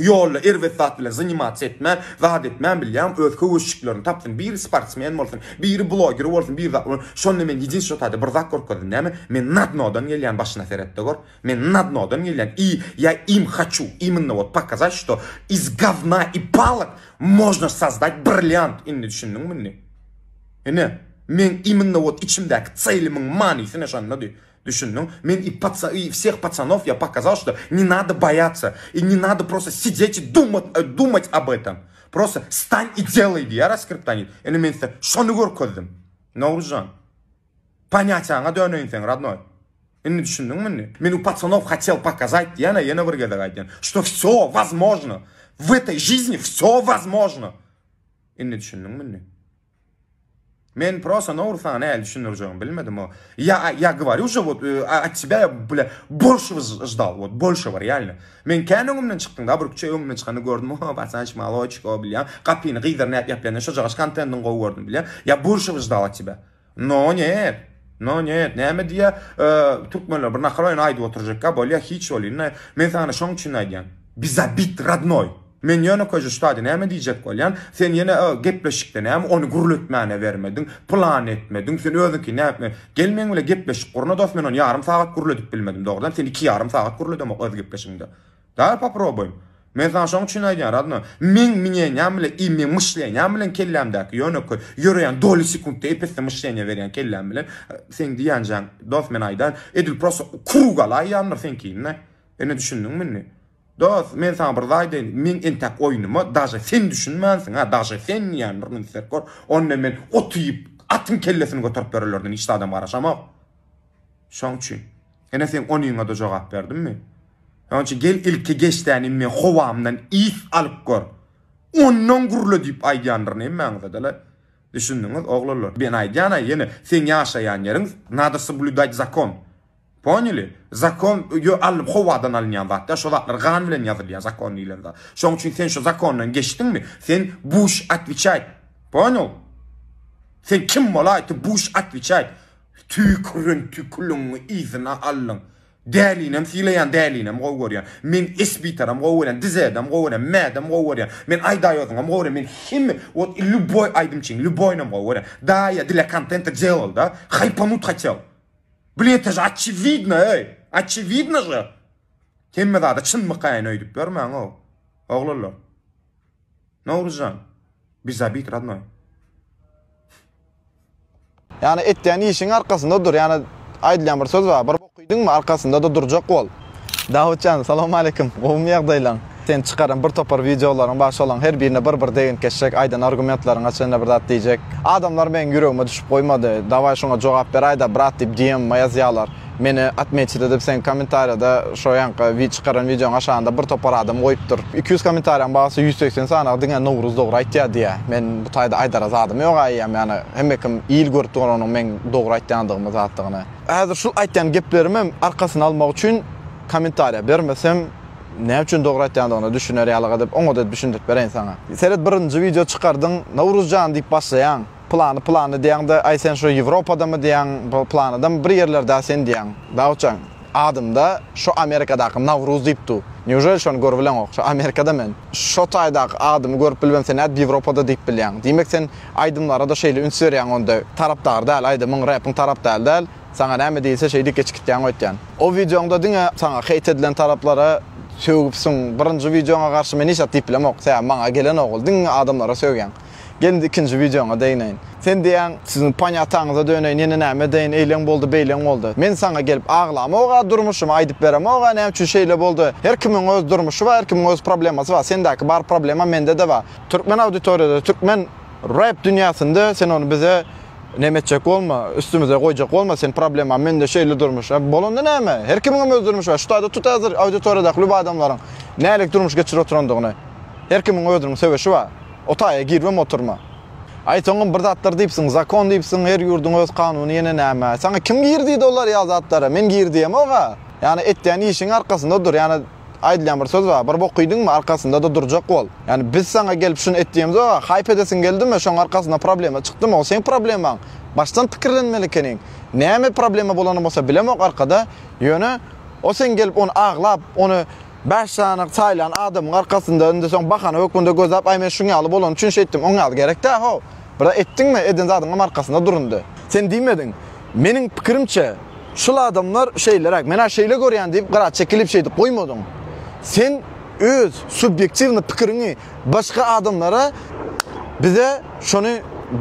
Yolla ervesat bilen zanimat etmen, zat etmen bilýän öz köwüşçüklerini tapdym. Bir sportsmen bolsun, bir blogger bolsun, bir zat. Şonu men ýedin şotady bir zat görkezdim. Näme? Men nadnodan gelýän başyna seretde gör. Men nadnodan gelýän. Я им хочу именно вот показать, что из говна и палок можно создать бриллиант. Indi düşündüňmi ni? Ene, men именно вот içimdäki цельмиň manysy şonda düşündüm. Men и всех пацанов я показал, что не надо бояться и не надо просто сидеть и думать об этом. Просто стань и делай. Я раскриптонит. Ene men şonu görkezdim. Nowruzjan. Понятияңа dönöýün sen родной. Indi düşündüňmi ni? Men у пацанов хотел показать, yana bir gede gaýdym, что всё возможно. В этой жизни всё возможно. Indi düşündüňmi ni? Men просто Nursan el düşünürjüm, bilmedim o. Я говорю же вот от тебя я, бля, больше ждал, вот большего реально. Men kendigimden çıktım da bir küçük öňümden çykany gördüm. Basanç malochko bilýän, gapyny gyzar näp ýapýan, şo jaýaş kontentini gowy gördüm bilýän. Я больше ждал от тебя. Но нет. Näme diýe türkmenler bir nahar oýun aýdyp oturjak, bolýa hiç bolýan. Men sana şoň üçin aýdýan. Bizabit родной. Men ýöne köje şutady, näme diýjek bolýan? Sen ýene gepleşikde näme onu gurultmana bermedin, plan etmedin. Sen özüňki näme? Gelmeň bile gepleşik gurna dost men onu ýarym sagat guruldyp bilmedim. Dogrydan sen 2 ýarym sagat guruldyp öz gepleşiňde. Dar popробуем. Men sana şoň üçin aýdýan, radno. Men näme и men mышлениям bilen kellämdäki ýöne köy ýöreýän doly sekundda epesde mышления berýän kellem bilen sen diýänjäň dost men aýdan edil prosto kurugala ýanlar senki. Ene düşündüňmi ni? Dost, men sana bir zaýdyn, men entek oýnumy даже sen düşünmänsiň, даже sen ýanlaryň sekor, ondan men otyýyp atyň kellesini götürüp berlerden işte adam garaşamak. Şoň üçin. Ene sen onuňa da jogap berdimmi? Şoň gel ilki geçdäni men howamdan is alyp gör. Ondan gurula diýip aýdýanlaryny meňzedele. Düşündiňiz, oglarlar. Ben aýdýana ýene sen ýaşaýan ýeriň надо соблюдать закон. Поняли? Закон alıp hovadan alınyan vatta, şu vatlar gan bilen yazılyan zakon ilen da. Şoň üçin sen şu zakondan geçdinmi? Sen buş atviçay. Понял? Sen kim bolaydy buş atviçay? Tükürüň izine alın. Dälinem fileýän dälinem gowurýan. Men espitaram gowurýan, dizedam gowurýan, mädam gowurýan. Men aýdaýodyňam gowurýan. Men kim вот любой aýdymçyň, любойнам gowurýan. Да, я для контента делал, да? Хайпануть хотел. Блин, это же очевидно, Очевидно же. Kemme da çynmy gaýyn öýdüp bermäň o. Oglarlar. Nowruzjan. Bizabit radnoy. Yani etdiğin işin arkasında dur. Yani aýdylýan bir söz var. Bir bokydyňmy arkasında da durjak bol. Dawutjan, salamu alaykum. Gowum ýagdaýlaň. Sen çıkaran bir topar videolaryň baş olan her birine bir degen geçecek, aýdan argumentlaryň açyna bir zat diýjek. Adamlar men ýüregime düşüp goýmady. Dawa şoňa jogap ber aýda brat diýip DM ýazýarlar. Meni atmeçide edip sen komentarda şoýanky çıkaran videoň aşağında bir topar adam goýupdyr. 200 komentaryan bagasy 180 sanaň diňe Nowruz dogry aýtýar diýe. Men bu taýda aýdaraz adam ýok aýýam, ýani hemmekim ýyl görüp duranyň men dogry aýtýandygymy zatdygyny. Häzir şu aýtýan geplerimi arkasyny almak üçin komentarya bermesem ne üçin dogry aýtýandygyny düşüner ýalyga dep oňa da düşündirip beren sana. Seret birinji video çykardyň, Nowruzjan diýip başlaýan. Planı diýende ay sen şu Ýewropadamy diýen planydam bir ýerlerde sen diýen. Dawutjan, adymda şu Amerikadaky Nowruz diýipdi. Neujel şonu görbilen ok, şu Amerikada men. Şu taýdaky adymy görüp bilmem sen näde Ýewropada diýip bilýän. Diýmek sen aýdymlara da şeýle üns berýän onda tarapdar däl, aýdymyň rapyň tarapdar däl. Sana näme diýilse şeýle geçikitýän öýtýän. O videoňda diňe sana hate edilen taraplara söwüpsiň. Birinji videoňa garşy men hiç diýip bilem ok. Sen maňa gelen ogul diňe adamlara söwgen. Geldi ikinci videoňa deýneň. Sen diýen, siziň paňataňyza döneň, ýene näme deýin, eýlen boldy, beýlen boldy. Men saňa gelip aglama, oga durmuşymy aýdyp berem, oga näme üçin şeýle boldy. Her kimiň öz durmuşy bar, her kimiň öz problemasy bar. Sendäki bar problema mende de bar. Türkmen auditoriýada, türkmen rap dünýasynda sen onu bize nemetjek bolma, üstümize goýjak bolma, sen problema mende şeýle durmuş. Bolanda näme? Her kimiň öz durmuşy bar. Şu taýda tut hazır auditoriýadaky lüb adamlaryň nälik durmuş geçirip oturandygyny. Her kimiň öz durmuş sebäbi bar. Otaya girmem oturma. Aýtoňam bir zatlar diýipsiň, zakon diýipsiň, her ýurduň öz kanuny ýene näme? Saňa kim girdi dollar ýa zatlara? Men girdiýem oga. Yani etdiğin işin arkasında dur. Yani aýdylýan bir söz bar. Bir bokydyňmy arkasında da durjak bol. Yani biz saňa gelip şunu etdiýimiz oga, hype edesin geldimi? Şoň arkasynda problema çykdymy? O seň problemaň. Baştan pikirlenmeli keniň. Näme problema bolany bolsa bilemok arkada. Ýöne o sen gelip onu aglap, onu 5 tane saylan adamın arkasında önde son bakana hökmünde göz ap ay men şunu alıp olan üçün şey ettim. Onu al gerek de ho. Burada ettin mi? Edin adamın arkasında durundu. Sen demedin. Menin pikirimçe şul adamlar şeyler, mena şeyle görýän diýip gara çekilip şeydi koymadın. Sen öz subjektivni pikirini başka adamlara bize şunu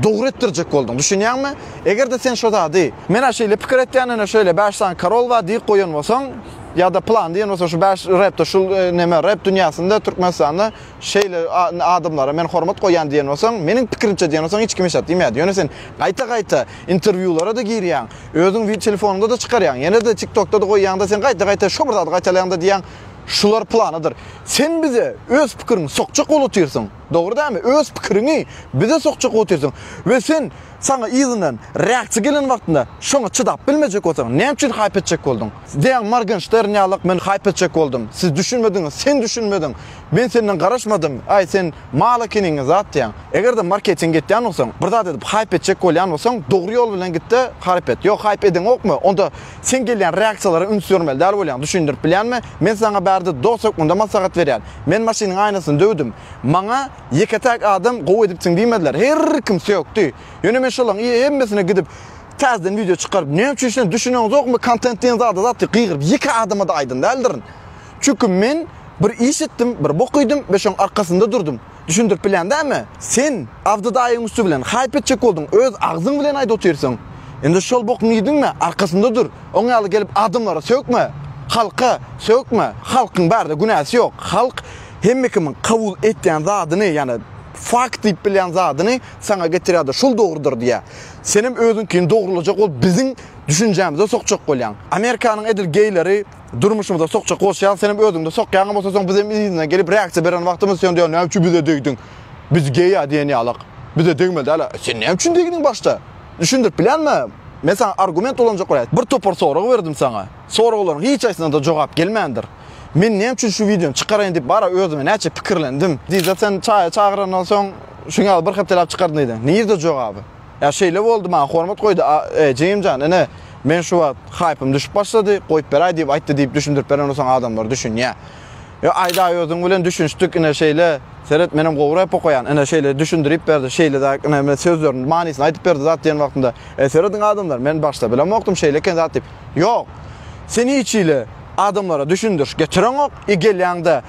doğru ettirecek oldun. Düşünýärmi? Eger de sen şoda di, mena şeyle pikir etýänine şöyle 5 tane karol var diýip koýan bolsaň, ya da plan diýen bolsa şu 5 rapta şu neme rap dünýasynda Türkmenistanda şeyle adamlara men hormat koýan diýen bolsaň, meniň pikirimçe diýen bolsaň hiç kim eşat diýmedi. Ýöne sen gaýta interwýulara da girýän, özüň telefonunda da çykarýan, ýene de TikTokda da koýýan da sen gaýta şu burada gaýtalaýanda diýen şular planıdır. Sen bize öz pikirini sokçak olutursun. Doğru değil mi? Öz pikirini bize sokçak olutursun. Ve sen sana izinden reaksiya gelen vaktinde şuna çıdap bilmeyecek olsan ne için hype edecek oldun? Diyen Morgenstern yalık ben hype edecek oldum. Siz düşünmediniz, sen düşünmedin. Ben senden karışmadım. Ay sen malakinin zat diyen. Eğer de marketing ettiğin olsan, burada dedip hype edecek olayan olsan doğru yol bilen gitti hype et. Yok hype edin ok mu? Onda sen gelen reaksiyalara ünsürmeli der olayan düşündürüp bilen mi? Ben sana berdi dostuk onda masakat veriyen. Ben maşinin aynasını dövdüm. Bana yeketek adam qow edipsin diýmediler. Her kimse yoktu. Yöneme şolan hemmesine gidip tezden video çıkarıp ne üçin düşünüyorsunuz ok mu? Content'in zaten qıyırıp iki adama da aydın deldirin. Çünkü men bir iş ettim, bir bokuydum ve şoň arkasında durdum. Düşündürüp bilen değil mi? Sen avdıdaýyň üstü bilen hype etjek oldun. Öz ağzın bilen aýdyp oturýarsyň. Endi şol bok niýdingmi? Arkasında dur. Oňa aly gelip adamlara sökme. Halka sökme. Halkyň barda günäsi ýok. Halk hemmekimin kabul etdiğin zadyny, yani fakt diýip bilen zadyny sana getirýär. Şol dogrudur diýe. Senin özüňkin dogrulyjak ol biziň düşünjämize sokjak bolýan. Amerikanyň edil geyleri durmuşymyza sokjak bolýan, senin özüňde sokýan bolsa soň bizim izinden gelip reaksiya beren wagtymyz sen diýär, "Näçe bize degdiň? Biz gey diýeni alyk. Bize degmedi hala. Sen näçe degdiň başta?" Düşündürüp bilenmi? Mesela argument olanjak bolýar. Bir topar sorag berdim sana. Soraglaryň hiç aýsynda da jogap gelmändir. Men näme üçin şu videony çykaraýyn diýip bara özüme näçe pikirlendim. Diýip sen çağırandan soň şuňa bir hepdelap çykardın diýdi. Näde jogaby? Ya şeýle boldy, maňa hormat goýdy. Jemjan, ene men şu wagt hype'ym düşüp başlady, goýup beräý diýip aýtdy diýip düşündürüp beren olsaň adamlar düşünýär. Ya aýda özüň bilen düşünşdik ene şeýle, seret menim gowra ýap goýan, ene şeýle düşündürip berdi, şeýle de ene sözleriň manysyny aýtyp berdi zat diýen wagtynda. Seretdiň adamlar men başda bilen okdum şeýle eken zat diýip. Ýok. Seni içiyle adamlara düşündür, getiren ok, gelýäňde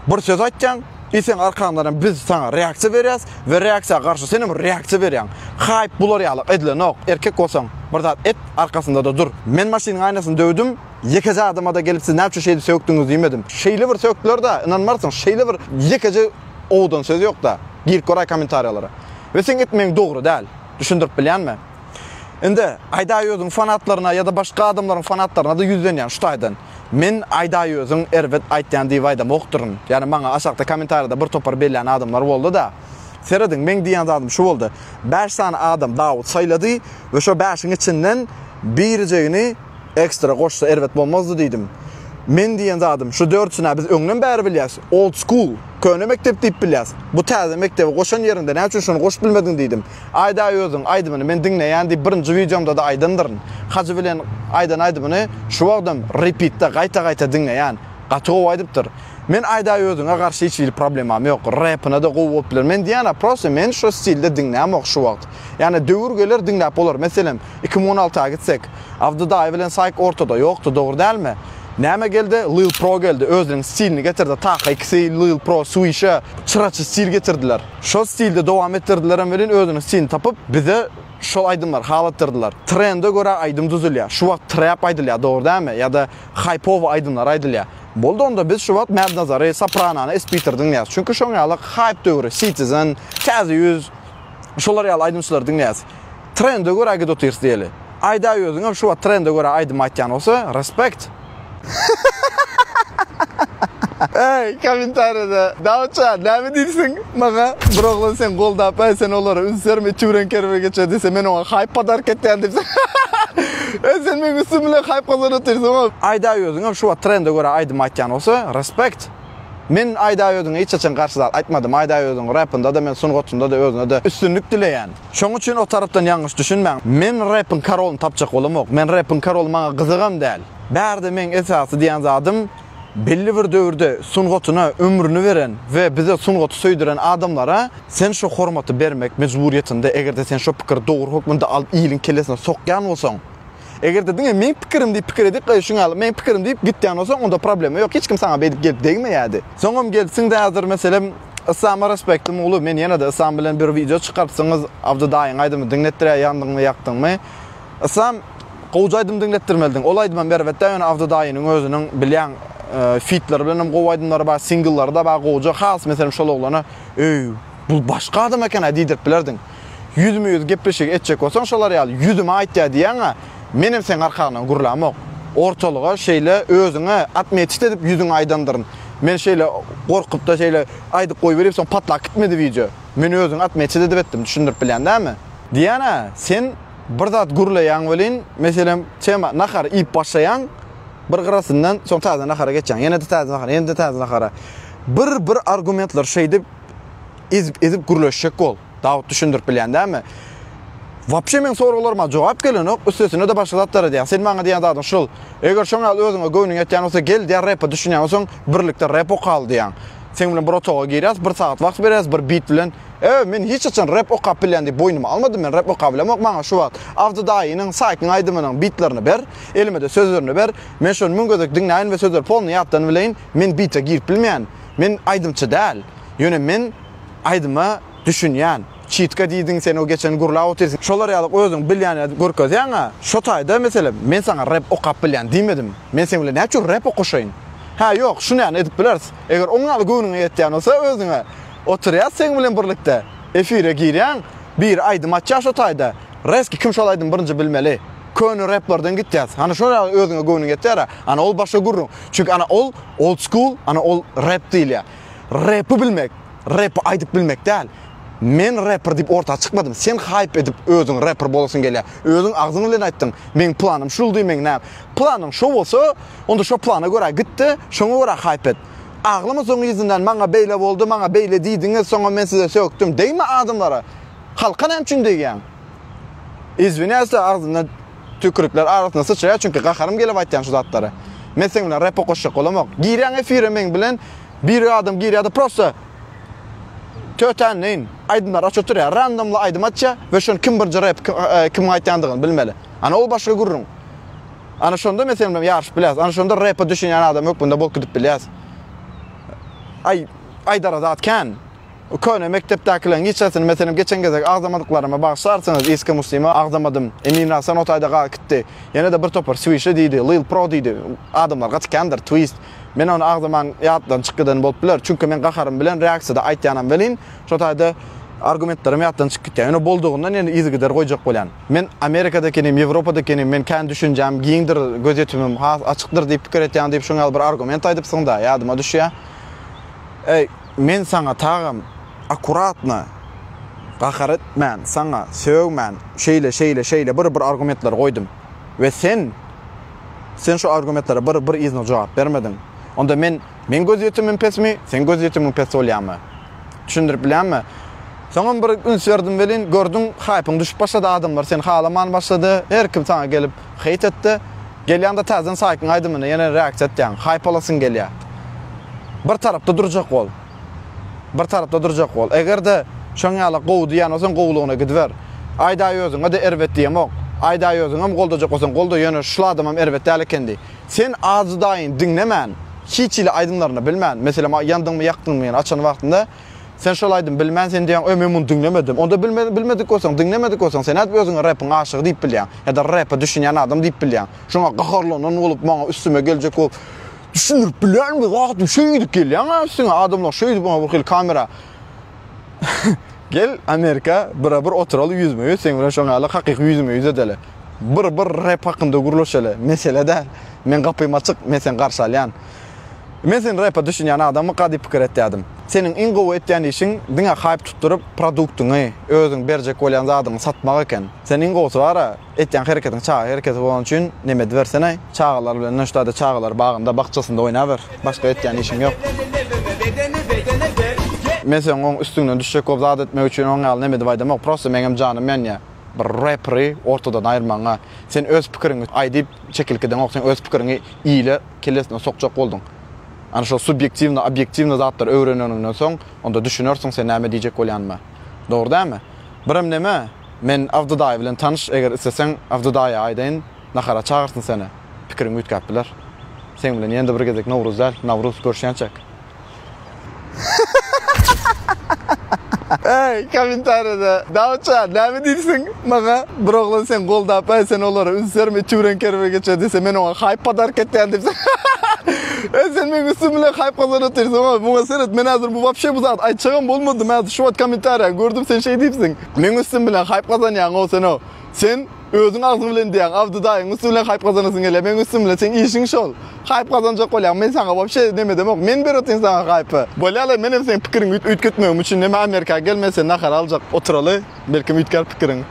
bir söz aýtjan, sen arkandan biz sana reaksiya berýäs ve reaksiya karşı senin reaksiya berýän. Hype bular ýalyk edilen ok, erkek bolsaň, bir zat et arkasında da dur. Men maşynyň aynasyny dövdüm, yekece adama da gelip siz näçe şeydi söktüňiz diýmedim. Şeýle bir söktüler da, inanmarsyň, şeýle bir yekece owdan söz ýok da. Gir koray kommentariýalara. Ve sen etmeň dogry däl. Düşündürüp bilýänmi? Indi Aydaýözüň fanatlaryna ya da başga adamlaryň fanatlaryna da ýüzlenýän şu taýdan. Men Aydaýözüň erwet aýtýan diýip aýdam okdurun. Ýani maňa aşakda kommentariýada bir topar belän adamlar boldy da. Serediň men diýen adam şu boldy. 5 tane adam Dawud saýlady we şo 5-iň içinden birjegini ekstra goşsa erwet bolmazdy diýdim. Men diýen adam şu 4-süne biz öňden bäri bilýäs. Old school, köne mektep diýip bilýäs. Bu täze mektebi goşan ýerinde näçe şunu goşup bilmedin diýdim. Aydaýözüň aýdymy men diňleýän diýip birinji videomda da aýdandyryn. Hacı bilen aýdanymy şu wagtdan repeatde gaýta diňleýän. Gatyp aýdypdyr. Men Aydaýözüňe garşy hiç bir problemim ýok. Rapyna da gowup biler. Men diýän prosta men şu stilde diňlämok şu wagt. Ýani döwürgeler diňläp bolar. Meselem 2016-a gitsek, Avdıdaýy bilen Sayk ortada ýokdy, dogry dälmi? Näme geldi? Lil Pro geldi. Özüniň stilini getirdi. Taqa ikisi Lil Pro Swish'a çıraçy stil getirdiler. Şo stilde dowam etdirdiler hem bilen özüniň stilini tapyp bize şol aýdymlar halatdyrdylar. Trende göre aýdym düzülýär. Şu wagt trap aýdylýar, dogry dälmi? Ýa-da hype-owy aýdymlar aýdylýar. Boldy onda biz şu wagt Mad Nazary, Sopranony, Spiter diňleýäs. Çünki şoň ýaly hype döwri, Citizen, Täze Yüz şolar ýaly aýdymçylar diňleýäs. Trende göre aýdy otyrs diýeli. Aydaýözüň şu wagt trende göre aýdym aýtýan bolsa, respekt. Hey, komentarda Davutcan, näme diýsin? Maga bir oglan sen goldap, sen olara ünsärme çüren kerbe geçe dese men ona hype padar ketýän diýsen. Sen men üstümle hype kazanıp durýsan. Aydaýözüň şu trende göre aýdym aýtýan bolsa, respekt. Men Aydaýözüň hiç açan garşy aýtmadym. Aydaýözüň rapynda da men sungatynda da özüne de üstünlük dileýän. Şoň üçin o tarapdan ýalňyş düşünmäň. Men rapyň karoluny tapjak bolamok. Men rapyň karol maňa gyzygam däl. Bärde men esasy diýen zadym belli bir döwürde suнгotuna ömrünü veren ve bize sungotu söýdiren adamlara sen şu hormaty bermek mecburiyetinde egerde sen şu pikir dogry hukmunda alıp iyiliň kellesine sokýan bolsaň, egerde diňe men pikirim diýip pikir edip şuňa alyp men pikirim diýip gitýän bolsaň onda problem ýok. Hiç kim saňa bedip gelip degmeýärdi. Soňam gelsiň de hazır meselem Islam'a respektim ulu. Men yana da Islam bilen bir video çıkartsanız avda daýyň aýdymy dinletdirä ýandyňmy ýakdyňmy? Islam gowjaýdym dinletdirmeldin. Ol aýdymam berwetde ýöne avda daýynyň özüniň bilýän fitler bilen gowaýdymlar bar single'lar da bar gowja has meselem şol oglana "Ey, bu başga adam eken" diýip bilerdin. Yüzme-yüz gepleşik etjek bolsaň şolar ýaly yüzüme aýtdy diýäňe menim sen arkadan gurlamok. Ortalyga şeýle özüňe atmetit edip yüzüňe aýdandyryn. Men şeýle gorkup da şeýle aýdyp goýup berip soň patlak gitmedi video. Men özüň atmetit edip etdim, düşündirip bilen dämi? Diýana, sen bir zat gurlaýan welin, meselem çema nahar ip başlaýan bir gyrasyndan soň taza nahara geçýän. Ýene de taza nahara, ýene de taza nahara. Bir argumentler şeýdip ezip gurlaşjak bol. Dawut düşündirip bilen dämi? Vapşe men sorgularıma jogap gelenok, üstesine de başga zatlara diýär. Sen maňa diýän adam şol. Eger şoňa özüňe göwnüň etýän bolsa gel diýär rap düşünýän bolsaň birlikde rap okal diýän. Sen bilen bir otoga girýäs, 1 saat wagt berýäs, bir beat bilen. Men hiç açan rap okap bilen diýip boýnuma almadym men rap okap bilen. Maňa şu wagt avda daýynyň saýkyň aýdymynyň beatlerini ber, elime de sözlerini ber. Men şol müňgözek dinläýän we sözler polny ýatdan bileýin. Men beat'e girip bilmeýän. Men aýdymçy däl. Ýöne men aýdyma düşünýän. Çitka diýdiň sen o geçen gurlaw otersin. Şolar ýalyk özüň bilýän görkezýäňa. Şo taýda meselem men saňa rap okap bilýän diýmedim. Men sen bilen näçe rap okaşaýyn? Ha ýok, şuny edip bilersiz. Eger oňa göwnüňe ýetýän bolsa özüňe oturýas sen bilen birlikde efire girýän bir aýdym atýar şo taýda. Reski kim şol aýdym birinji bilmeli. Köni raplardan gitýäs. Hani şo özüňe göwnüňe ýetýär. Ana ol başga gurrun. Çünki ana ol old school, ana ol rap diýilýär. Rapy bilmek, rap aýdyp bilmek däl. Men rapper diýip orta çykmadım. Sen hype edip özüň rapper bolasyn gelýär. Özüň agzyň bilen aýtdyň. Men planym şul diýmek näme? Planym şo bolsa, onda şo plana görä gitdi, şoňa görä hype et. Aglymy soň ýüzünden maňa beýle boldy, maňa beýle diýdiňiz, soňa men size sökdüm. Deýme adamlara. Halka näme üçin diýen? Izvinäsä agzyndan tükürükler arasyna sıçraýar çünki gaharym gelip aýtýan şu zatlary. Men sen bilen rap okoşjak bolamok. Girýän efire men bilen bir adam girýärdi prosta tötenleyin aydınlar açıtırıyor. Randomla aydım atça ve şun kim bir rap kim aytandığını bilmeli. Ana ol başka gurrun. Ana şonda mesela yarış biləs. Ana şonda rap'a düşünýän adam yok bunda bol gidip biləs. Aydara zatken köne mektepdekilerin geçesini mesela geçen gezek ağzamadıklarıma bağışlarsanız eski muslima ağzamadım. Emin Hasan o tayda qalıp gitti. Yine de bir topar Swish'e deydi, Lil Pro deydi. Adamlar qaçkandır, twist. Men onu ağzaman yatdan çıkıdan bolup biler. Çünkü men qaharım bilen reaksiyada aytýanam bilin. Şo tayda argumentlerim yatdan çıkıp gitdi. Onu bolduğundan yani izi gider goýjak bolan. Men Amerika'dakenim, Ýewropadakinem, men kan düşünjäm, giňdir, gözetimim açykdyr diýip pikir etýän diýip şoňa bir argument aýdyp sığda ýadyma düşýär. Men saňa tagam akuratna qahar etmän, saňa söwmän, şeýle bir argumentler goýdum. Ve sen şu argumentlara bir izne jogap bermedin. Onda men gözetimiň pesmi, sen gözetimiň pes bolýarmy? Düşündirip bilenmi? Soňam bir üns berdim belin, gördüň hype'yň düşüp başlady adamlar, sen halaman başlady, her kim saňa gelip hyt etdi. Gelýände täzen saýkyň aýdymyna ýene reaksiýa etýän, hype alasyn gelýär. Bir tarapda durjak bol. Eger de şoňaly gowy diýän bolsaň gowlugyna gidber. Aýda özüňe de erwet diýemok. Aýda özüňem goldajak bolsaň golda ýöne şuladymam erwet dälekendi. Sen azydaýyn dinlemän, hiç ile aydymlaryny bilmän. Meselem ýandyňmy ýakdyňmy ýene açan wagtynda sen şol aydym bilmän, sen diýen men muny dinlemedim. Onda bilmedik bolsaň, dinlemedik bolsaň sen näde özüňe rapyň aşygy diýip bilýän. Ýa-da rapy düşünýän adam diýip bilýän. Şoňa gaharlanan bolup maňa üstüme geljek bolup düşünürüp bilýärmi? Wagt şeýdik gelýän üstüne adamlar şeýdi bana bir kamera. Gel Amerika bir oturaly yüzme, sen bilen şoňaly hakyky yüzme edeli. Bir rap hakynda gurulşaly. Meselede men gapym açyk, men sen garşy alýan. Men sen rap'a düşünýän adamy gady pikir etdim. Senin iň gowy etýän işiň diňe hype tutturup produktyňy özüň berjek bolýan zadyny satmak eken. Sen iň gowsy bara etýän hereketiň çağa hereketi bolan üçin neme bersene, çağalar bilen näşde çağalar bagynda bakçasynda oýnaber. Başga etýän işiň ýok. Men sen oň üstüňden düşjek gop zat etmek üçin oňa al neme diýdim, prosta meňem janym men ýa. Bir rappery ortadan aýyrmaňa. Sen öz pikiriňi aýdyp çekilkiden ok sen öz pikiriňi ýyly kellesine sokjak boldun. Ana şu subyektivni, obyektivni zatlar öwreneninden soň onda düşünersiň sen näme diýjek bolýanmy. Dogry dämi? Birim neme? Men Avduday bilen tanış eger isteseň Avdudaya aýdaýyn, nahara çağırsın seni. Pikiriň üýtgäpdiler. Sen bilen ýende bir gezek Nowruz däl, Nowruz görüşýänçek. Hey, komentarda Davutça, näme diýsin? Maga bir oglan sen goldap, sen olara üzerme türen kerbe geçe dese men ona hype padar ketýän diýsen. Sen men üstüm bilen hype kazanatyrsın ama bu meselet men hazır bu wapşe bu zat aýtjagam bolmady. Men şu wat komentarda gördüm sen şey diýipsiň. Men üstüm bilen hype kazanýan o sen o. Sen özüň agzyň bilen diýen Avdudaýyň üstüm bilen hype kazanasyn gele. Men üstüm bilen sen işiň şol. Hype kazanjak bolýan. Men sana wapşe neme demok. Men beretýän sana hype. Bolýarlar men sen pikiriň üýtgetmegim üçin neme Amerika gelmese nahar aljak oturaly. Belkim üýtkär pikiriň.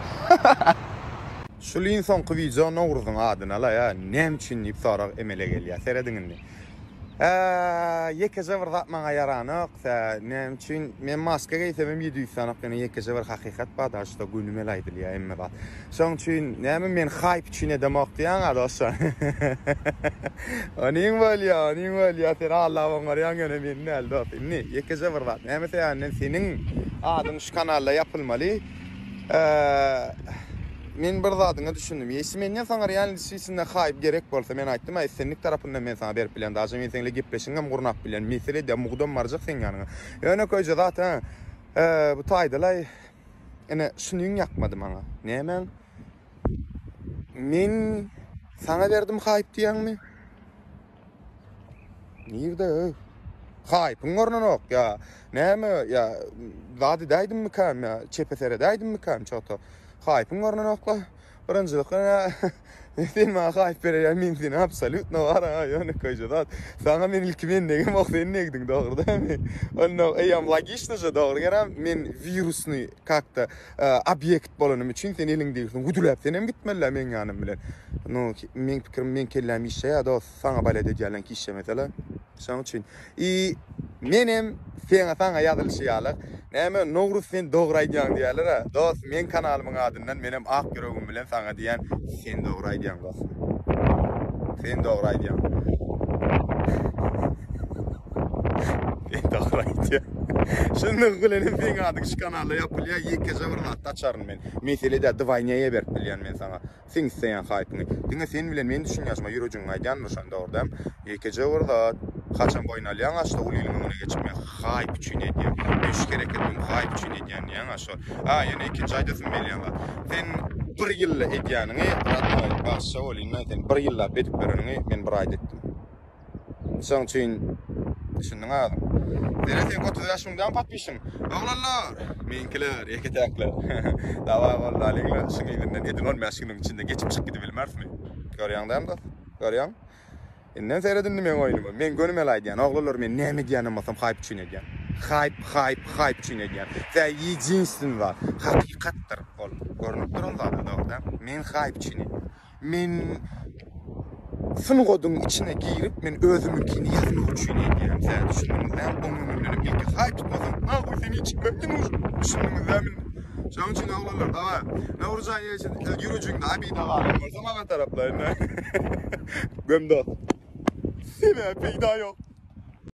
Şul insan video Nowruz'un adyna la ya näme üçin diýip sorak emele gelýär. Serediňini. Yekece bir zat maňa yaranyk, näme üçin men maska giysem 700 sanyk ýene yekece bir hakykat bar da şda günüme aýdylýar emme bar. Şoň üçin näme men hype üçin demek diýen adaşlar. Onuň bolýar, sen Allah oňaryan gene men näl dop. Ne yekece bir zat. Näme sen seniň adyň şu kanalda yapylmaly. Men bir zadyňy düşündim. Ýeşim menden saňa realistysynda hype gerek bolsa men aýtdym, senlik tarapyndan men saňa berip bilen, daşy men seňle gepleşiňem gurnap bilen, mesele de mugdam marjak sen ýanyňa. Ýöne köýje zat ha. Bu taýdylay ene şunuň ýakmady maňa. Nämen? Men saňa berdim hype diýenmi? Nirde? Hype'ın ornanok ya. Näme ya? Zady daýdymmy kam ya? Çepesere daýdymmy kam çoto? Hype'ın ornanokla. Birinjilikle sen ma hype berýär men seni absolutno var ha, ýöne köýje zat. Saňa men ilki men negem ok sen negdiň dogry dämi? Onu eýam logично je dogry geram men virusny kakta obyekt bolanym üçin sen eliňdeýsin. Gudulap senem gitmeli men ýanym bilen. No men pikirim men kelläm işe ya da saňa balada gelen kişi mesela. Şoň üçin menem saňa ýazylşýarlar. Näme Nowruz sen dogry aýdýan diýerler ha. Dost men kanalymyň adyndan menem ak ýüregim bilen saňa diýen sen dogry aýdýan dost. Sen dogry aýdýan. Sen dogry aýdýan. Şunu gülenim sen adyň şu kanalda ýapylýar, ýekece bir zat açaryn men. Meselede dwaýnaýa berip bilýän men saňa. Sen isleýän hype'ny. Diňe sen bilen men düşünýäsmi ýüregiň aýdýanmy şonda ordam. Ýekece bir zat kaçan boynalyan aşda ul ilmini geçmeye hype üçün edýän. Üç kerek edýän hype üçün edýän ýa aşa. Ýene ikinji aýdasyn belýän bar. Sen bir ýyl edýäniňi ratnaý başga ol ilmi sen bir ýyllap edip bereniňi men bir aýda etdim. Şoň üçin düşündiň adam. Sen 30 ýaşymdan patbyşyň. Oglanlar, menkiler, ýeketäkler. Dawa boldalyňlar şuňy ýerinden edin olmaýasynyň içinde geçip çykyp bilmärsmi? Görýäňdämi da? Görýäň? Inden seyredin men oýnumy. Men gönüm aýdýan, oglanlar men näme diýenim bolsam hype üçin edýän. Hype üçin edýän. Sen ýejiňsin var. Hakykatdyr ol. Görnüp durýar da. Men hype üçin. Men synygodyň içine girip men özümünkini ýazmak üçin edýän. Sen düşündiňmi? Onuň bilen ilki hype tutmasam, ha sen hiç memnun düşündiňmi? Şoň üçin oglanlar dawa. Nowruz aýyşy ýüregiňde abi dawa. Bolsa maňa taraplarynda. Gömdok. Seni peyda yok.